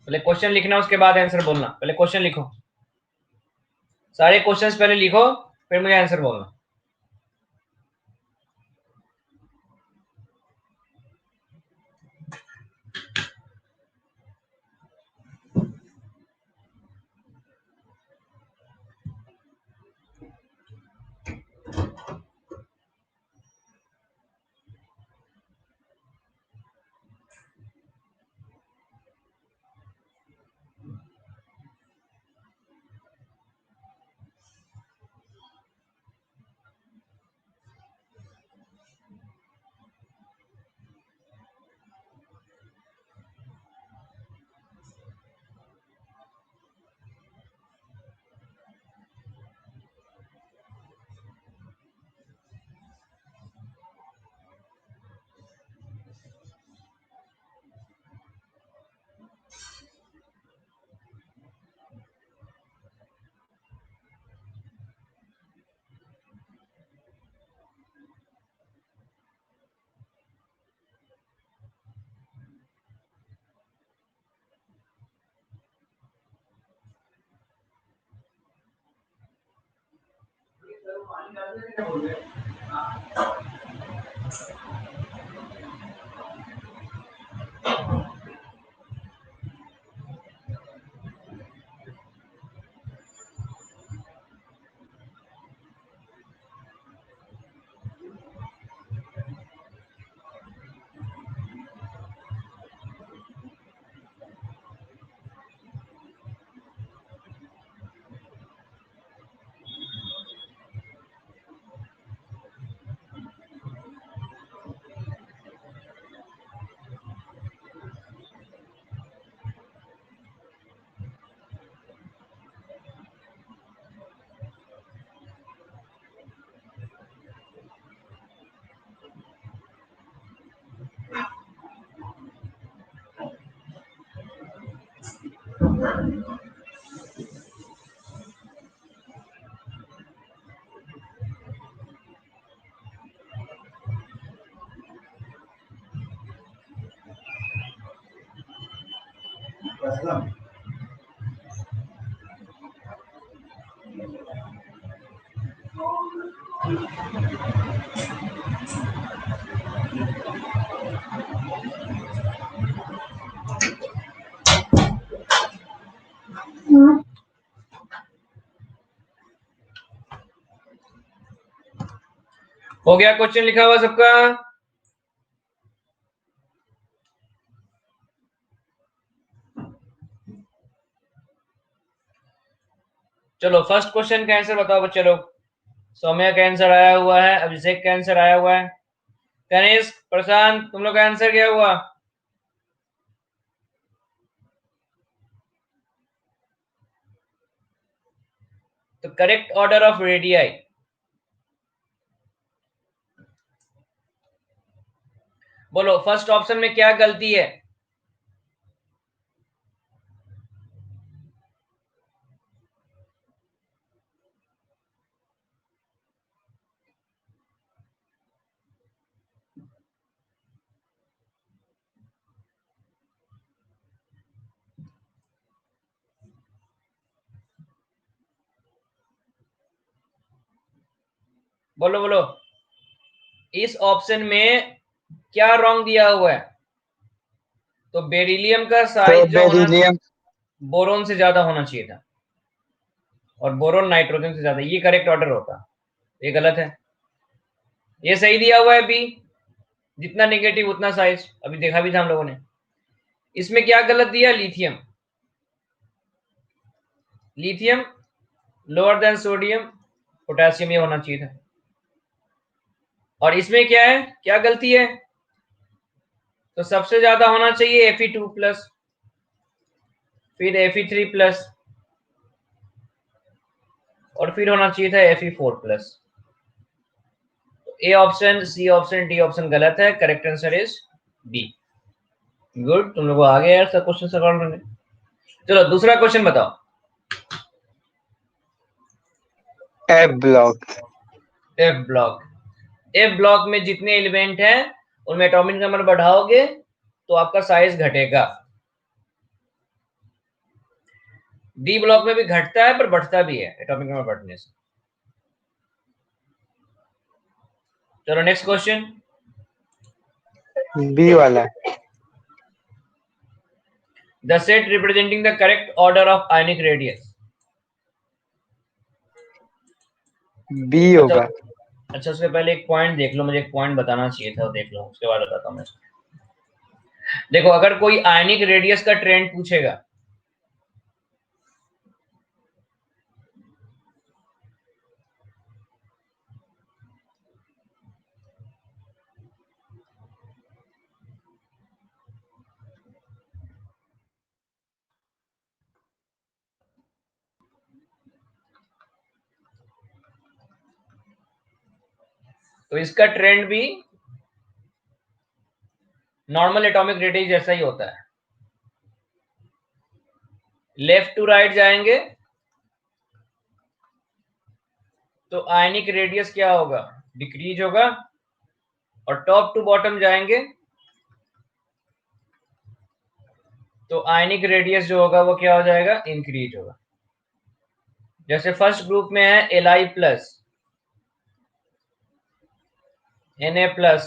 पहले क्वेश्चन लिखना, उसके बाद आंसर बोलना। पहले क्वेश्चन लिखो, सारे क्वेश्चंस पहले लिखो, फिर मुझे आंसर बोलना। हो गया क्वेश्चन लिखा हुआ सबका? चलो फर्स्ट क्वेश्चन का आंसर बताओ बच्चे लोग। सौम्या का आंसर आया हुआ है, अभिषेक का आंसर आया हुआ है, कनिष्क, प्रशांत, तुम लोग का आंसर क्या हुआ? तो करेक्ट ऑर्डर ऑफ रेडियाई, बोलो फर्स्ट ऑप्शन में क्या गलती है? बोलो बोलो, इस ऑप्शन में क्या रॉन्ग दिया हुआ है? तो बेरिलियम का तो साइज जो होना बेरिलियम बोरोन से ज्यादा होना चाहिए था, और बोरोन नाइट्रोजन से ज्यादा, ये करेक्ट ऑर्डर होता। ये गलत है, ये सही दिया हुआ है बी, जितना नेगेटिव उतना साइज, अभी देखा भी था हम लोगों ने। इसमें क्या गलत दिया? Lithium, lithium lower than sodium, potassium ये होना चाहिए था। और इसमें क्या है, क्या गलती है? तो सबसे ज्यादा होना चाहिए Fe2 प्लस, फिर Fe3 प्लस, और फिर होना चाहिए था Fe4 plus. A option, C option, D option गलत है, correct answer is B. Good, तुम लोग आ गए यार सब क्वेश्चन सॉल्व करने। चलो दूसरा क्वेश्चन बताओ। F block. F block, F block में जितने एलिमेंट हैं उनमें एटॉमिक नंबर बढ़ाओगे तो आपका साइज घटेगा। डी ब्लॉक में भी घटता है पर बढ़ता भी है एटॉमिक नंबर बढ़ने से। चलो नेक्स्ट क्वेश्चन। बी वाला। The set representing the correct order of ionic radius. B अच्छा, होगा। अच्छा उसके पहले एक पॉइंट देख लो, मुझे एक पॉइंट बताना चाहिए था, देख लो उसके बाद बताता हूँ मैं। देखो अगर कोई आयनिक रेडियस का ट्रेंड पूछेगा, तो इसका ट्रेंड भी नॉर्मल एटॉमिक रेडियस जैसा ही होता है। लेफ्ट टू राइट जाएंगे तो आयनिक रेडियस क्या होगा? डिक्रीज होगा, और टॉप टू बॉटम जाएंगे तो आयनिक रेडियस जो होगा वो क्या हो जाएगा? इंक्रीज होगा। जैसे फर्स्ट ग्रुप में है Li plus, Na plus,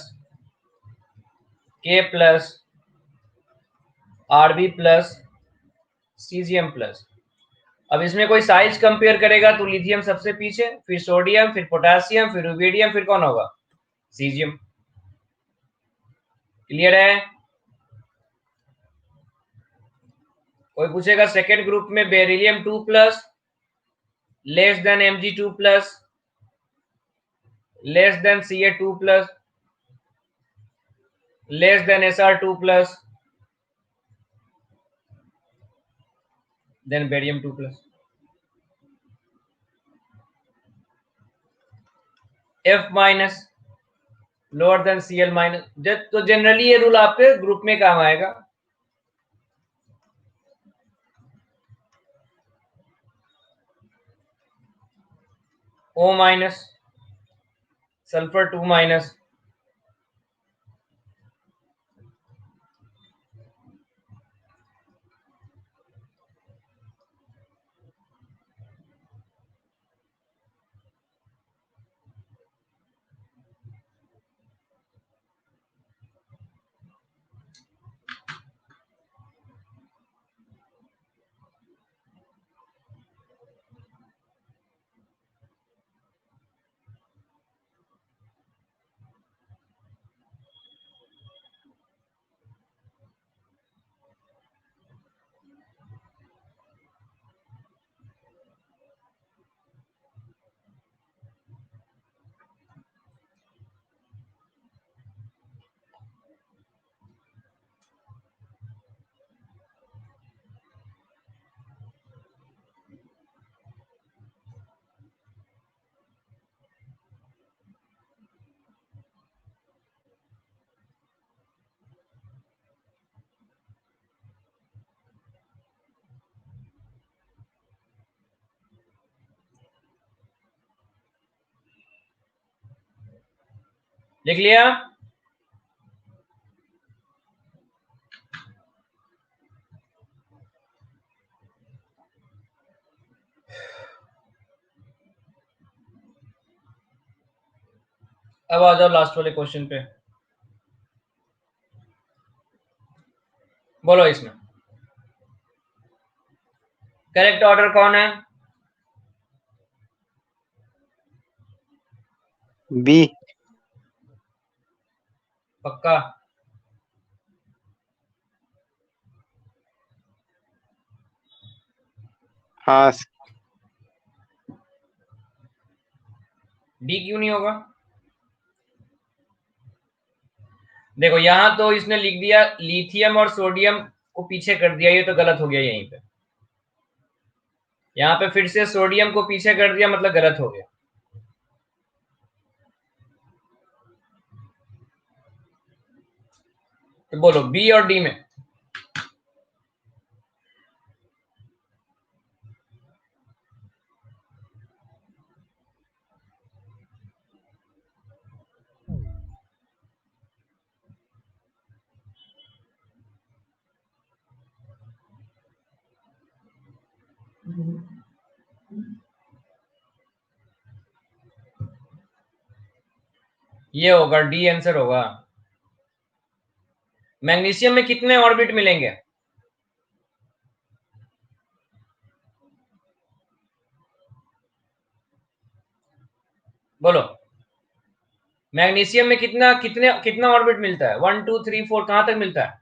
K plus, Rb plus, caesium plus. अब इसमें कोई साइज कंपेयर करेगा तो लिथियम सबसे पीछे, फिर सोडियम, फिर पोटेशियम, फिर रुबिडियम, फिर कौन होगा? सीजियम। क्लियर है? कोई पूछेगा सेकेंड ग्रुप में beryllium 2 plus less than Mg2 plus less than Ca2 plus less than Sr2 plus than barium 2 plus. F minus lower than Cl minus. तो जनरली ये रूल आपके ग्रुप में काम आएगा। O माइनस, सल्फर 2 माइनस, लिख लिया? अब आ जाओ लास्ट वाले क्वेश्चन पे। बोलो इसमें करेक्ट ऑर्डर कौन है? बी। पक्का? हाँ डी क्यों नहीं होगा? देखो यहां तो इसने लिख दिया लिथियम और सोडियम को पीछे कर दिया, ये तो गलत हो गया। यहीं पे यहां पे फिर से सोडियम को पीछे कर दिया, मतलब गलत हो गया। तो बोलो बी और डी में। ये होगा डी आंसर होगा। मैग्नीशियम में कितने ऑर्बिट मिलेंगे? बोलो मैग्नीशियम में कितना ऑर्बिट मिलता है? 1 2 3 4 कहां तक मिलता है?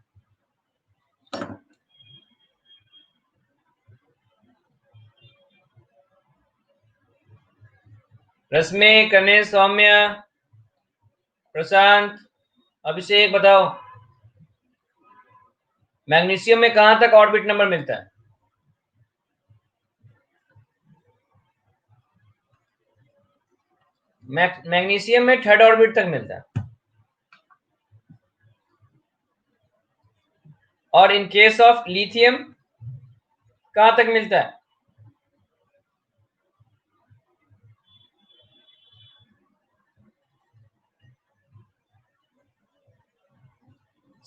रश्मि, कनेश, सौम्य, प्रशांत, अभिषेक बताओ मैग्नीशियम में कहां तक ऑर्बिट नंबर मिलता है? मैग्नीशियम में थर्ड ऑर्बिट तक मिलता है। और इन केस ऑफ लिथियम कहां तक मिलता है?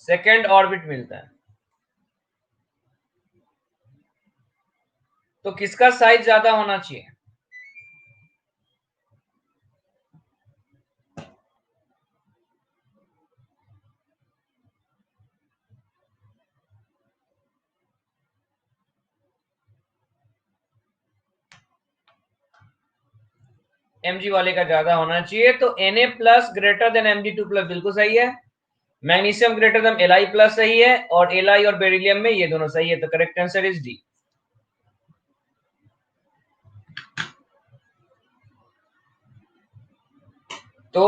सेकेंड ऑर्बिट मिलता है। तो किसका साइज ज्यादा होना चाहिए? Mg वाले का ज्यादा होना चाहिए। तो Na plus greater than Mg2 plus बिल्कुल सही है। Magnesium greater than Li plus सही है, और Li और बेरिलियम में ये दोनों सही है। तो करेक्ट आंसर इज डी। तो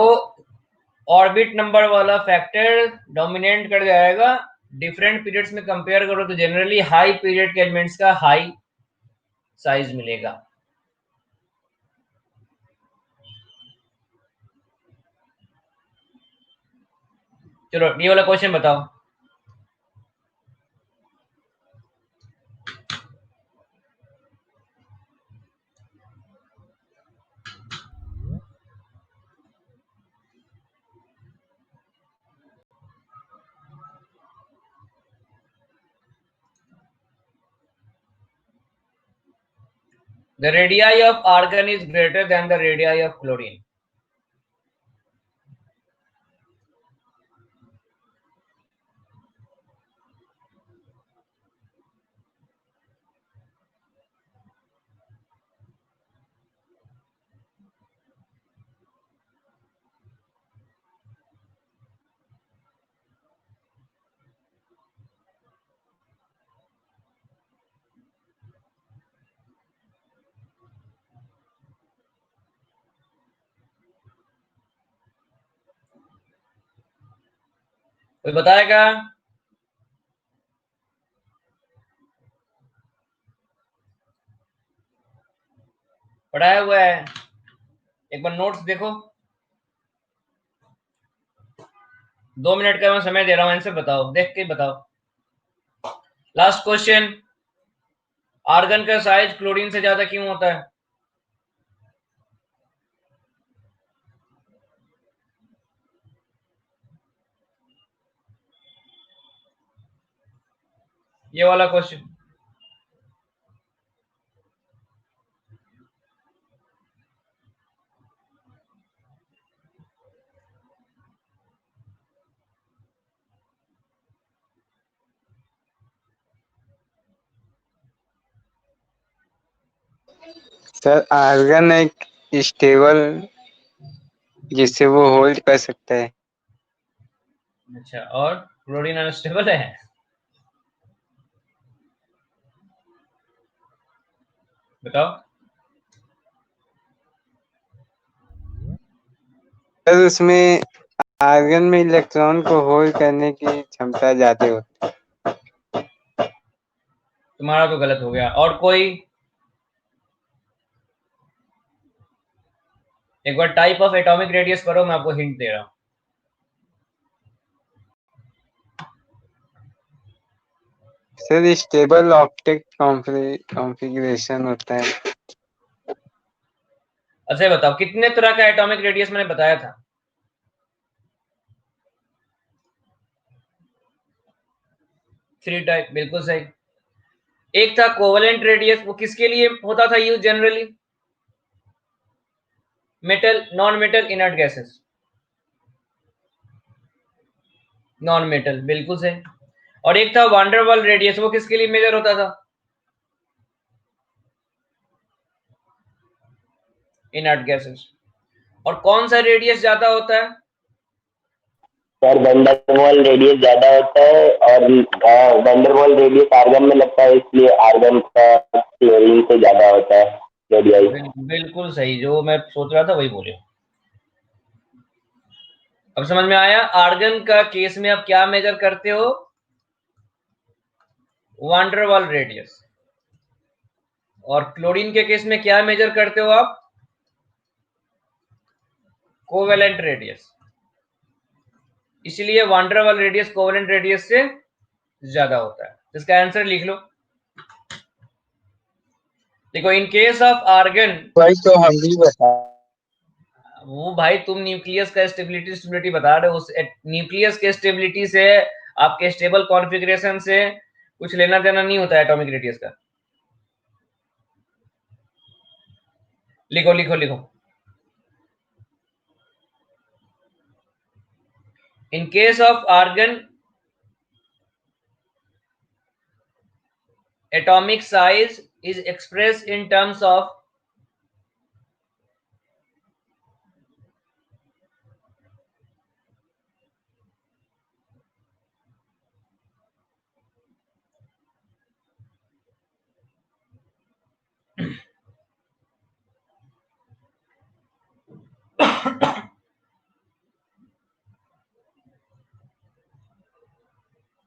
ऑर्बिट नंबर वाला फैक्टर डोमिनेट कर जाएगा। डिफरेंट पीरियड्स में कंपेयर करो तो जनरली हाई पीरियड के एलिमेंट्स का हाई साइज मिलेगा। चलो ये वाला क्वेश्चन बताओ। The radii of argon is greater than the radii of chlorine. कोई बताएगा? पढ़ाया हुआ है, एक बार नोट्स देखो। 2 मिनट का मैं समय दे रहा हूं, आंसर बताओ, देख के बताओ। लास्ट क्वेश्चन, आर्गन का साइज क्लोरीन से ज्यादा क्यों होता है? ये वाला क्वेश्चन। सर आर्गन एक स्टेबल जिससे वो होल्ड कर सकता है। अच्छा, और क्लोरीन अनस्टेबल है? बताओ। सर उसमें आर्गन में इलेक्ट्रॉन को होल्ड करने की क्षमता ज्यादा होती तुम्हारा तो गलत हो गया। और कोई? एक बार टाइप ऑफ एटॉमिक रेडियस करो, मैं आपको हिंट दे रहा हूं। है। सर स्टेबल ऑप्टिक कॉन्फ़िगरेशन होता है। अच्छा बताओ, कितने तरह का एटॉमिक रेडियस मैंने बताया था? 3 टाइप, बिल्कुल सही। एक था कोवेलेंट रेडियस, वो किसके लिए होता था use generally? Metal, non metal, inert gases. Non metal, बिल्कुल सही। और एक था वांडरवाल रेडियस, वो किसके लिए मेजर होता था? Inert gases. और कौन सा रेडियस ज्यादा होता है? सर वंडरवॉल रेडियस ज्यादा होता है, और वंडरवॉल रेडियस आर्गन में लगता है, इसलिए आर्गन का क्लोरीन से ज्यादा होता है रेडियाई। बिल्कुल सही, जो मैं सोच रहा था वही बोले। अब समझ में आया? आर्गन का केस में आप क्या मेजर करते हो? Van der Waal radius. और क्लोरीन के केस में क्या मेजर करते हो आप? Covalent radius. इसलिए वांडरवाल रेडियस कोवेलेंट रेडियस से ज्यादा होता है। इसका आंसर लिख लो। देखो, इन केस ऑफ आर्गन, वही तो हम भी बता। वो भाई तुम न्यूक्लियस का स्टेबिलिटी स्टेबिलिटी बता रहे हो, उस न्यूक्लियस के स्टेबिलिटी से, आपके स्टेबल कॉन्फ़िगरेशन से कुछ लेना देना नहीं होता है एटॉमिक रेडियस का। लिखो लिखो लिखो। In case of argon, atomic size is expressed in terms of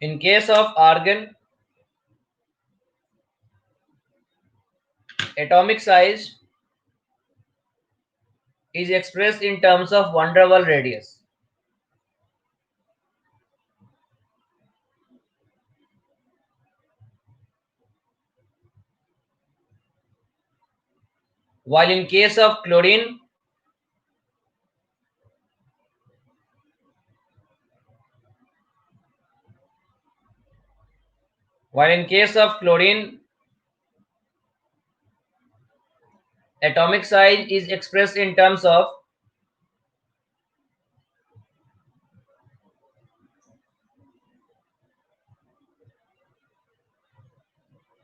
in case of argon, atomic size is expressed in terms of van der Waals radius. While in case of chlorine, atomic size is expressed in terms of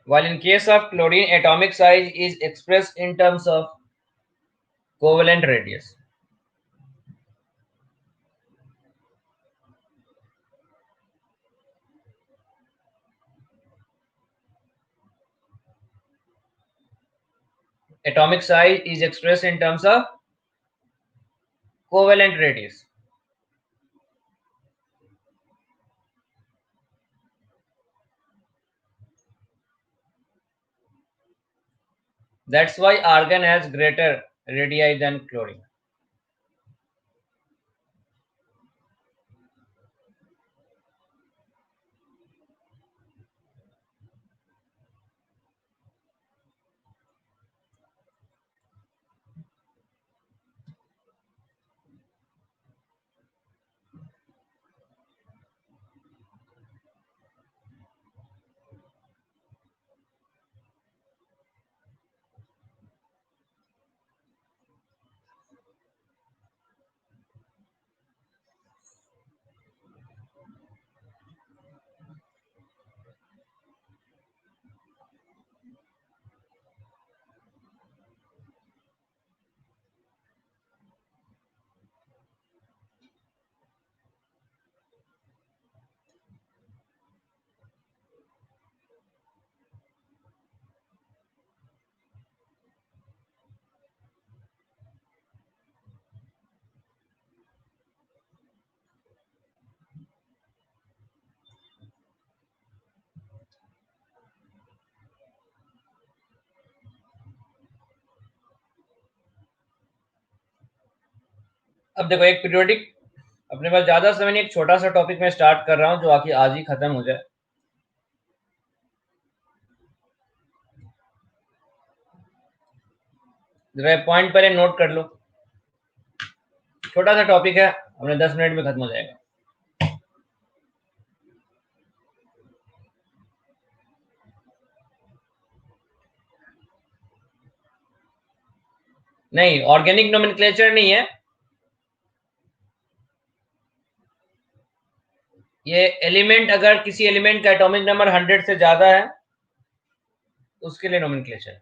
while in case of chlorine, atomic size is expressed in terms of covalent radius. Atomic size is expressed in terms of covalent radius. That's why argon has greater radii than chlorine. अब देखो एक periodic, अपने पास ज्यादा समय नहीं, एक छोटा सा टॉपिक मैं स्टार्ट कर रहा हूं जो आखिर आज ही खत्म हो जाए। जरा पॉइंट पहले नोट कर लो, छोटा सा टॉपिक है, अपने 10 मिनट में खत्म हो जाएगा। नहीं, ऑर्गेनिक नोमेनक्लेचर नहीं है ये। एलिमेंट, अगर किसी एलिमेंट का एटॉमिक नंबर 100 से ज्यादा है उसके लिए नोमेनक्लेचर।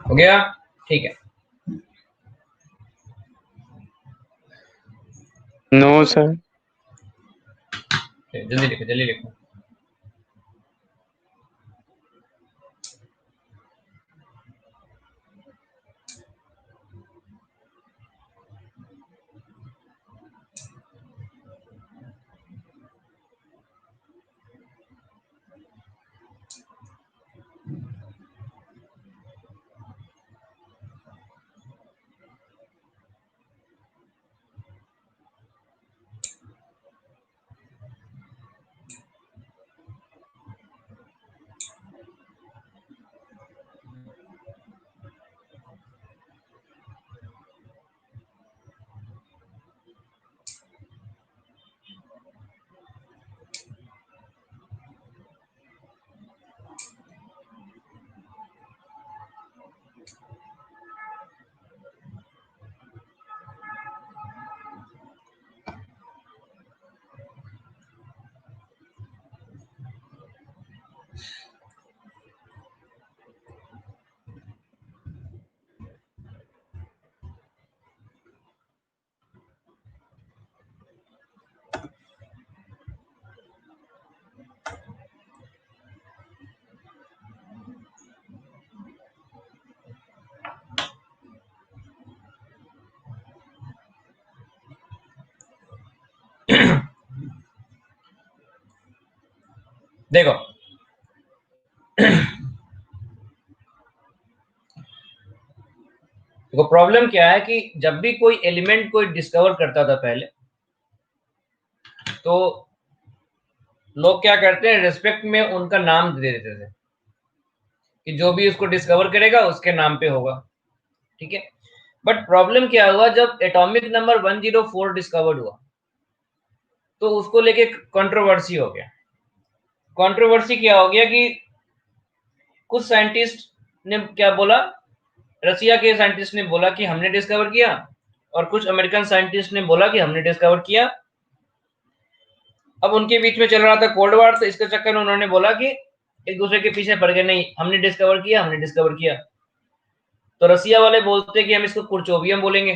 हो गया? ठीक है। No sir. जल्दी लिखो, जल्दी लिखो। देखो देखो प्रॉब्लम क्या है कि जब भी कोई एलिमेंट कोई डिस्कवर करता था पहले, तो लोग क्या करते हैं, रिस्पेक्ट में उनका नाम दे देते थे कि जो भी उसको डिस्कवर करेगा उसके नाम पे होगा, ठीक है। बट प्रॉब्लम क्या हुआ, जब एटॉमिक नंबर 104 डिस्कवर्ड हुआ तो उसको लेके कंट्रोवर्सी हो गया। कंट्रोवर्सी क्या हो गया कि कुछ साइंटिस्ट ने क्या बोला, रसिया के साइंटिस्ट ने बोला कि हमने डिस्कवर किया, और कुछ अमेरिकन साइंटिस्ट ने बोला कि हमने डिस्कवर किया। अब उनके बीच में चल रहा था कोल्ड वॉर, तो इसके चक्कर में उन्होंने बोला कि एक दूसरे के पीछे पड़ गए, नहीं हमने डिस्कवर किया, हमने डिस्कवर किया। तो रसिया वाले बोलते कि हम इसको कुर्चोवियम बोलेंगे,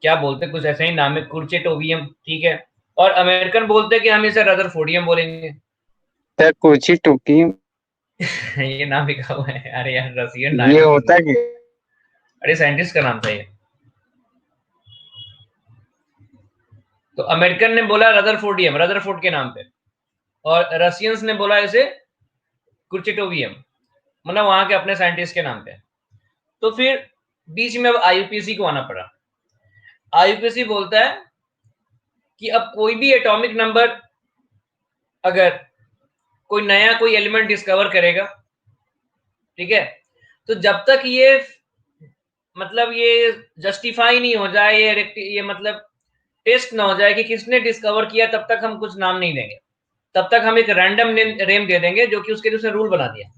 क्या बोलते, कुछ ऐसा ही नाम है, कुर्चेटोवियम, ठीक है। और अमेरिकन बोलते कि हम इसे रदरफोर्डियम बोलेंगे। सर कुर्सी टोपी ये नाम लिखा हुआ है, अरे यार रसियन ये नाम, होता क्या? अरे साइंटिस्ट का नाम था ये। तो अमेरिकन ने बोला रदरफोर्डियम, रदरफोर्ड के नाम पे, और रशियंस ने बोला इसे कुर्चेटोवियम, मतलब वहां के अपने साइंटिस्ट के नाम पे। तो फिर बीच में अब आईयूपीएसी को आना पड़ा। आईयूपीएसी बोलता है कि अब कोई भी एटॉमिक नंबर, अगर कोई नया कोई एलिमेंट डिस्कवर करेगा, ठीक है, तो जब तक ये मतलब ये जस्टिफाई नहीं हो जाए, ये मतलब टेस्ट ना हो जाए कि किसने डिस्कवर किया, तब तक हम कुछ नाम नहीं देंगे। तब तक हम एक रैंडम नेम दे देंगे, जो कि उसके लिए उसने रूल बना दिया।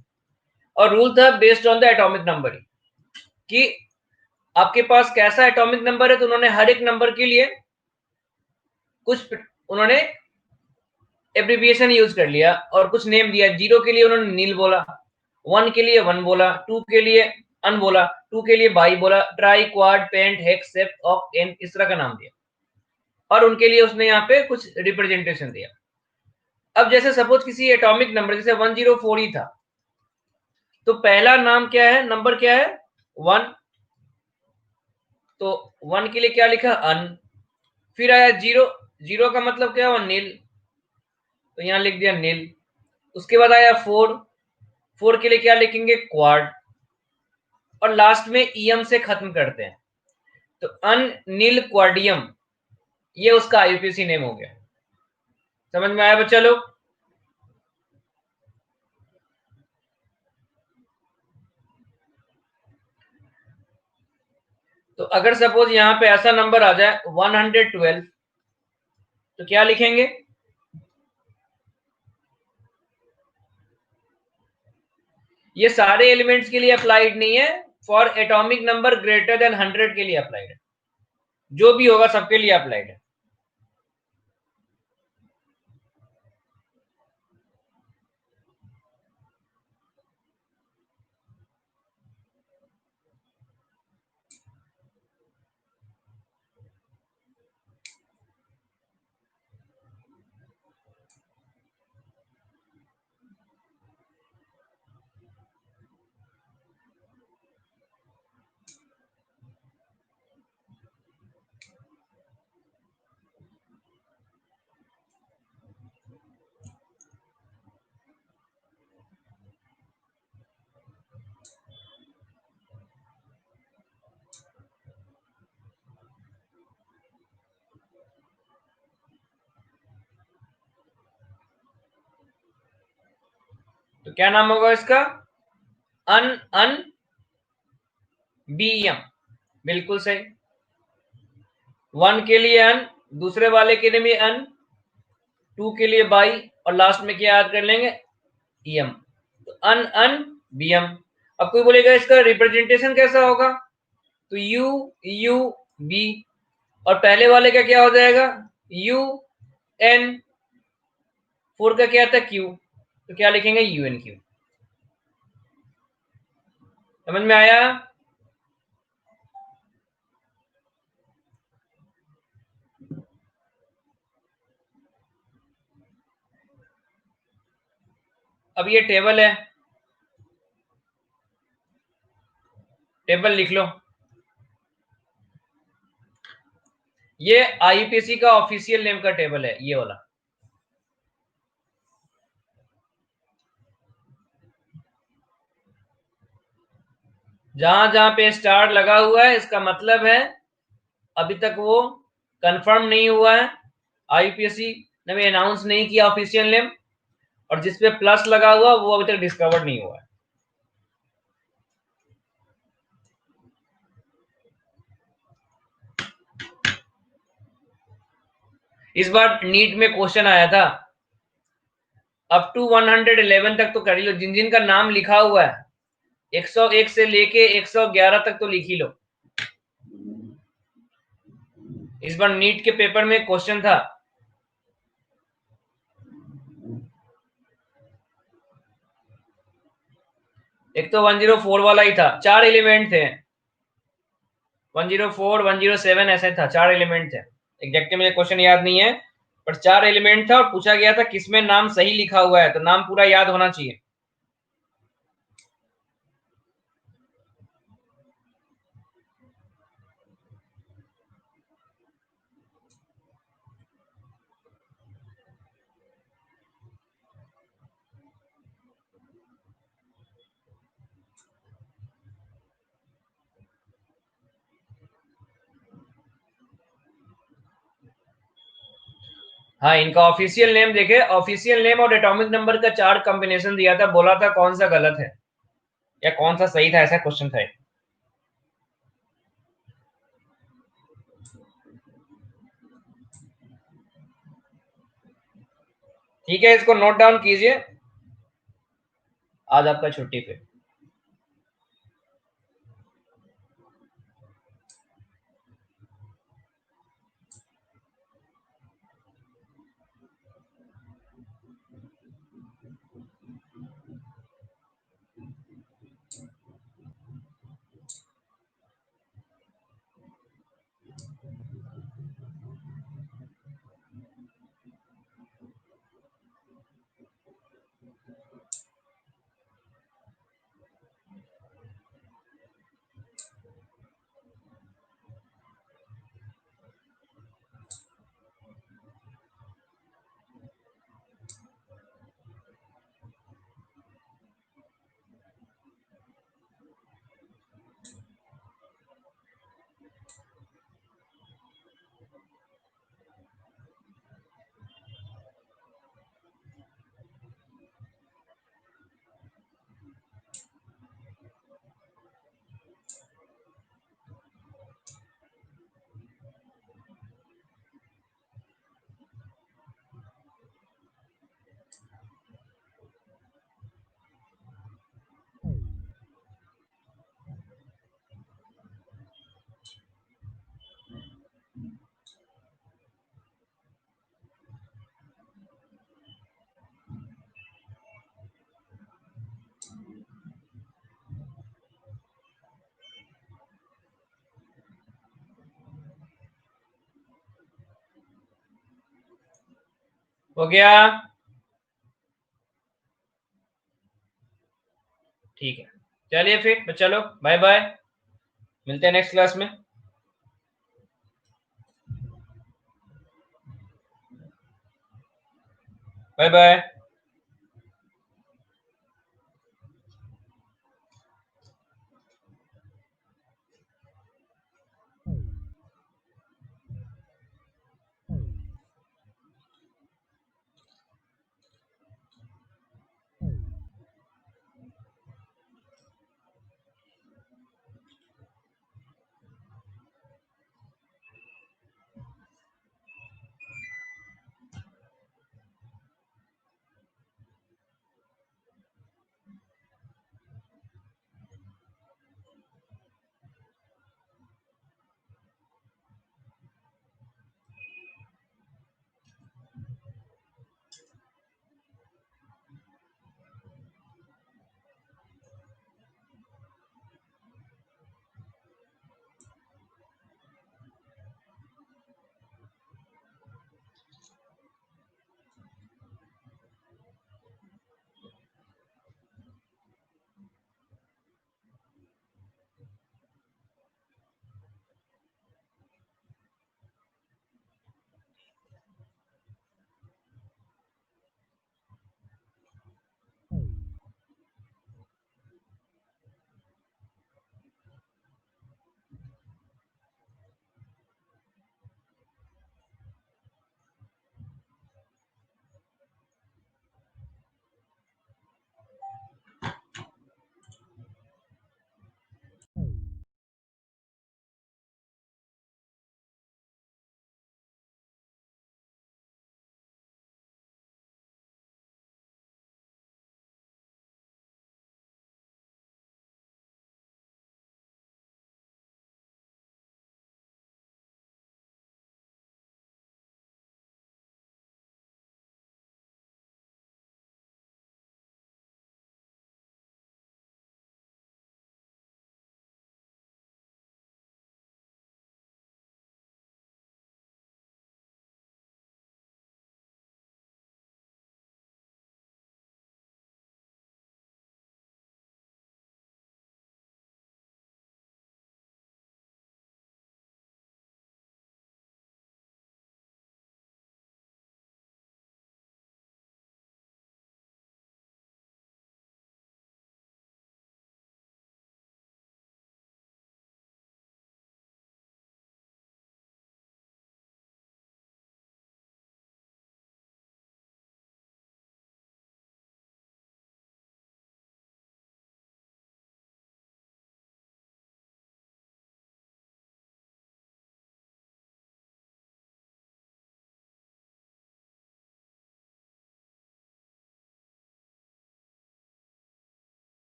और रूल था based on the atomic number, कि आपके पास कैसा एटॉमिक नंबर है, तो उन्होंने हर एक नंबर के लिए कुछ उन्होंने एब्रिविएशन यूज कर लिया और कुछ नेम दिया। 0 के लिए उन्होंने नील बोला, 1 के लिए 1 बोला, 2 के लिए अन बोला, 2 के लिए बाई बोला, tri, quad, pent, hex, sept, oct, इस तरह का नाम दिया। और उनके लिए उसने यहाँ पे कुछ रिप्रेजेंटेशन दिया। अब जैसे सपोज किसी एटॉमिक नंबर जैसे 104 ही था, तो पहला नाम क्या है, नंबर क्या है, 1, तो 1 के लिए क्या लिखा, अन। फिर आया 0, 0 का मतलब क्या हुआ, नील, तो यहाँ लिख दिया नील। उसके बाद आया 4, 4 के लिए क्या लिखेंगे, क्वाड। और लास्ट में ईएम से खत्म करते हैं, तो अन नील क्वाडियम, ये उसका आईयूपीएसी नेम हो गया। समझ में आया बच्चा लोग? तो अगर सपोज यहां पे ऐसा नंबर आ जाए 112, तो क्या लिखेंगे, ये सारे एलिमेंट्स के लिए अप्लाइड नहीं है, for atomic number greater than 100 के लिए अप्लाइड है, जो भी होगा सबके लिए अप्लाइड है। तो क्या नाम होगा इसका, अन अन बीएम, बिल्कुल सही। 1 के लिए अन, दूसरे वाले के लिए भी अन, 2 के लिए बाई, और लास्ट में क्या याद कर लेंगे, ईएम, तो अन अन बीएम। अब कोई बोलेगा इसका रिप्रेजेंटेशन कैसा होगा, तो यू यू बी, और पहले वाले का क्या हो जाएगा, यू एन, 4 का क्या था, क्यू, तो क्या लिखेंगे, यू एन क्यू। समझ में आया? अब ये टेबल है, टेबल लिख लो। ये आईयूपीएसी का ऑफिशियल नेम का टेबल है, ये वाला। जहां जहां पे स्टार लगा हुआ है इसका मतलब है अभी तक वो कंफर्म नहीं हुआ है, आईपीएससी ने भी अनाउंस नहीं किया ऑफिशियल नेम, और जिसपे प्लस लगा हुआ वो अभी तक डिस्कवर नहीं हुआ है। इस बार नीट में क्वेश्चन आया था, अप टू 111 तक तो कर ही लो, जिन जिन का नाम लिखा हुआ है 101 से लेके 111 तक तो लिख ही लो। इस बार नीट के पेपर में क्वेश्चन था, एक तो 104 वाला ही था, 4 एलिमेंट थे, 104 107 ऐसे था, 4 एलिमेंट थे, एग्जैक्ट मुझे क्वेश्चन याद नहीं है, पर 4 एलिमेंट था और पूछा गया था किसमें नाम सही लिखा हुआ है, तो नाम पूरा याद होना चाहिए। हाँ, इनका ऑफिशियल नेम देखे, ऑफिशियल नेम और एटॉमिक नंबर का 4 कॉम्बिनेशन दिया था, बोला था कौन सा गलत है या कौन सा सही था, ऐसा क्वेश्चन था। ठीक है, इसको नोट डाउन कीजिए, आज आपका छुट्टी पे। हो गया? ठीक है, चलिए फिर चलो, बाय बाय, मिलते हैं नेक्स्ट क्लास में। Bye bye.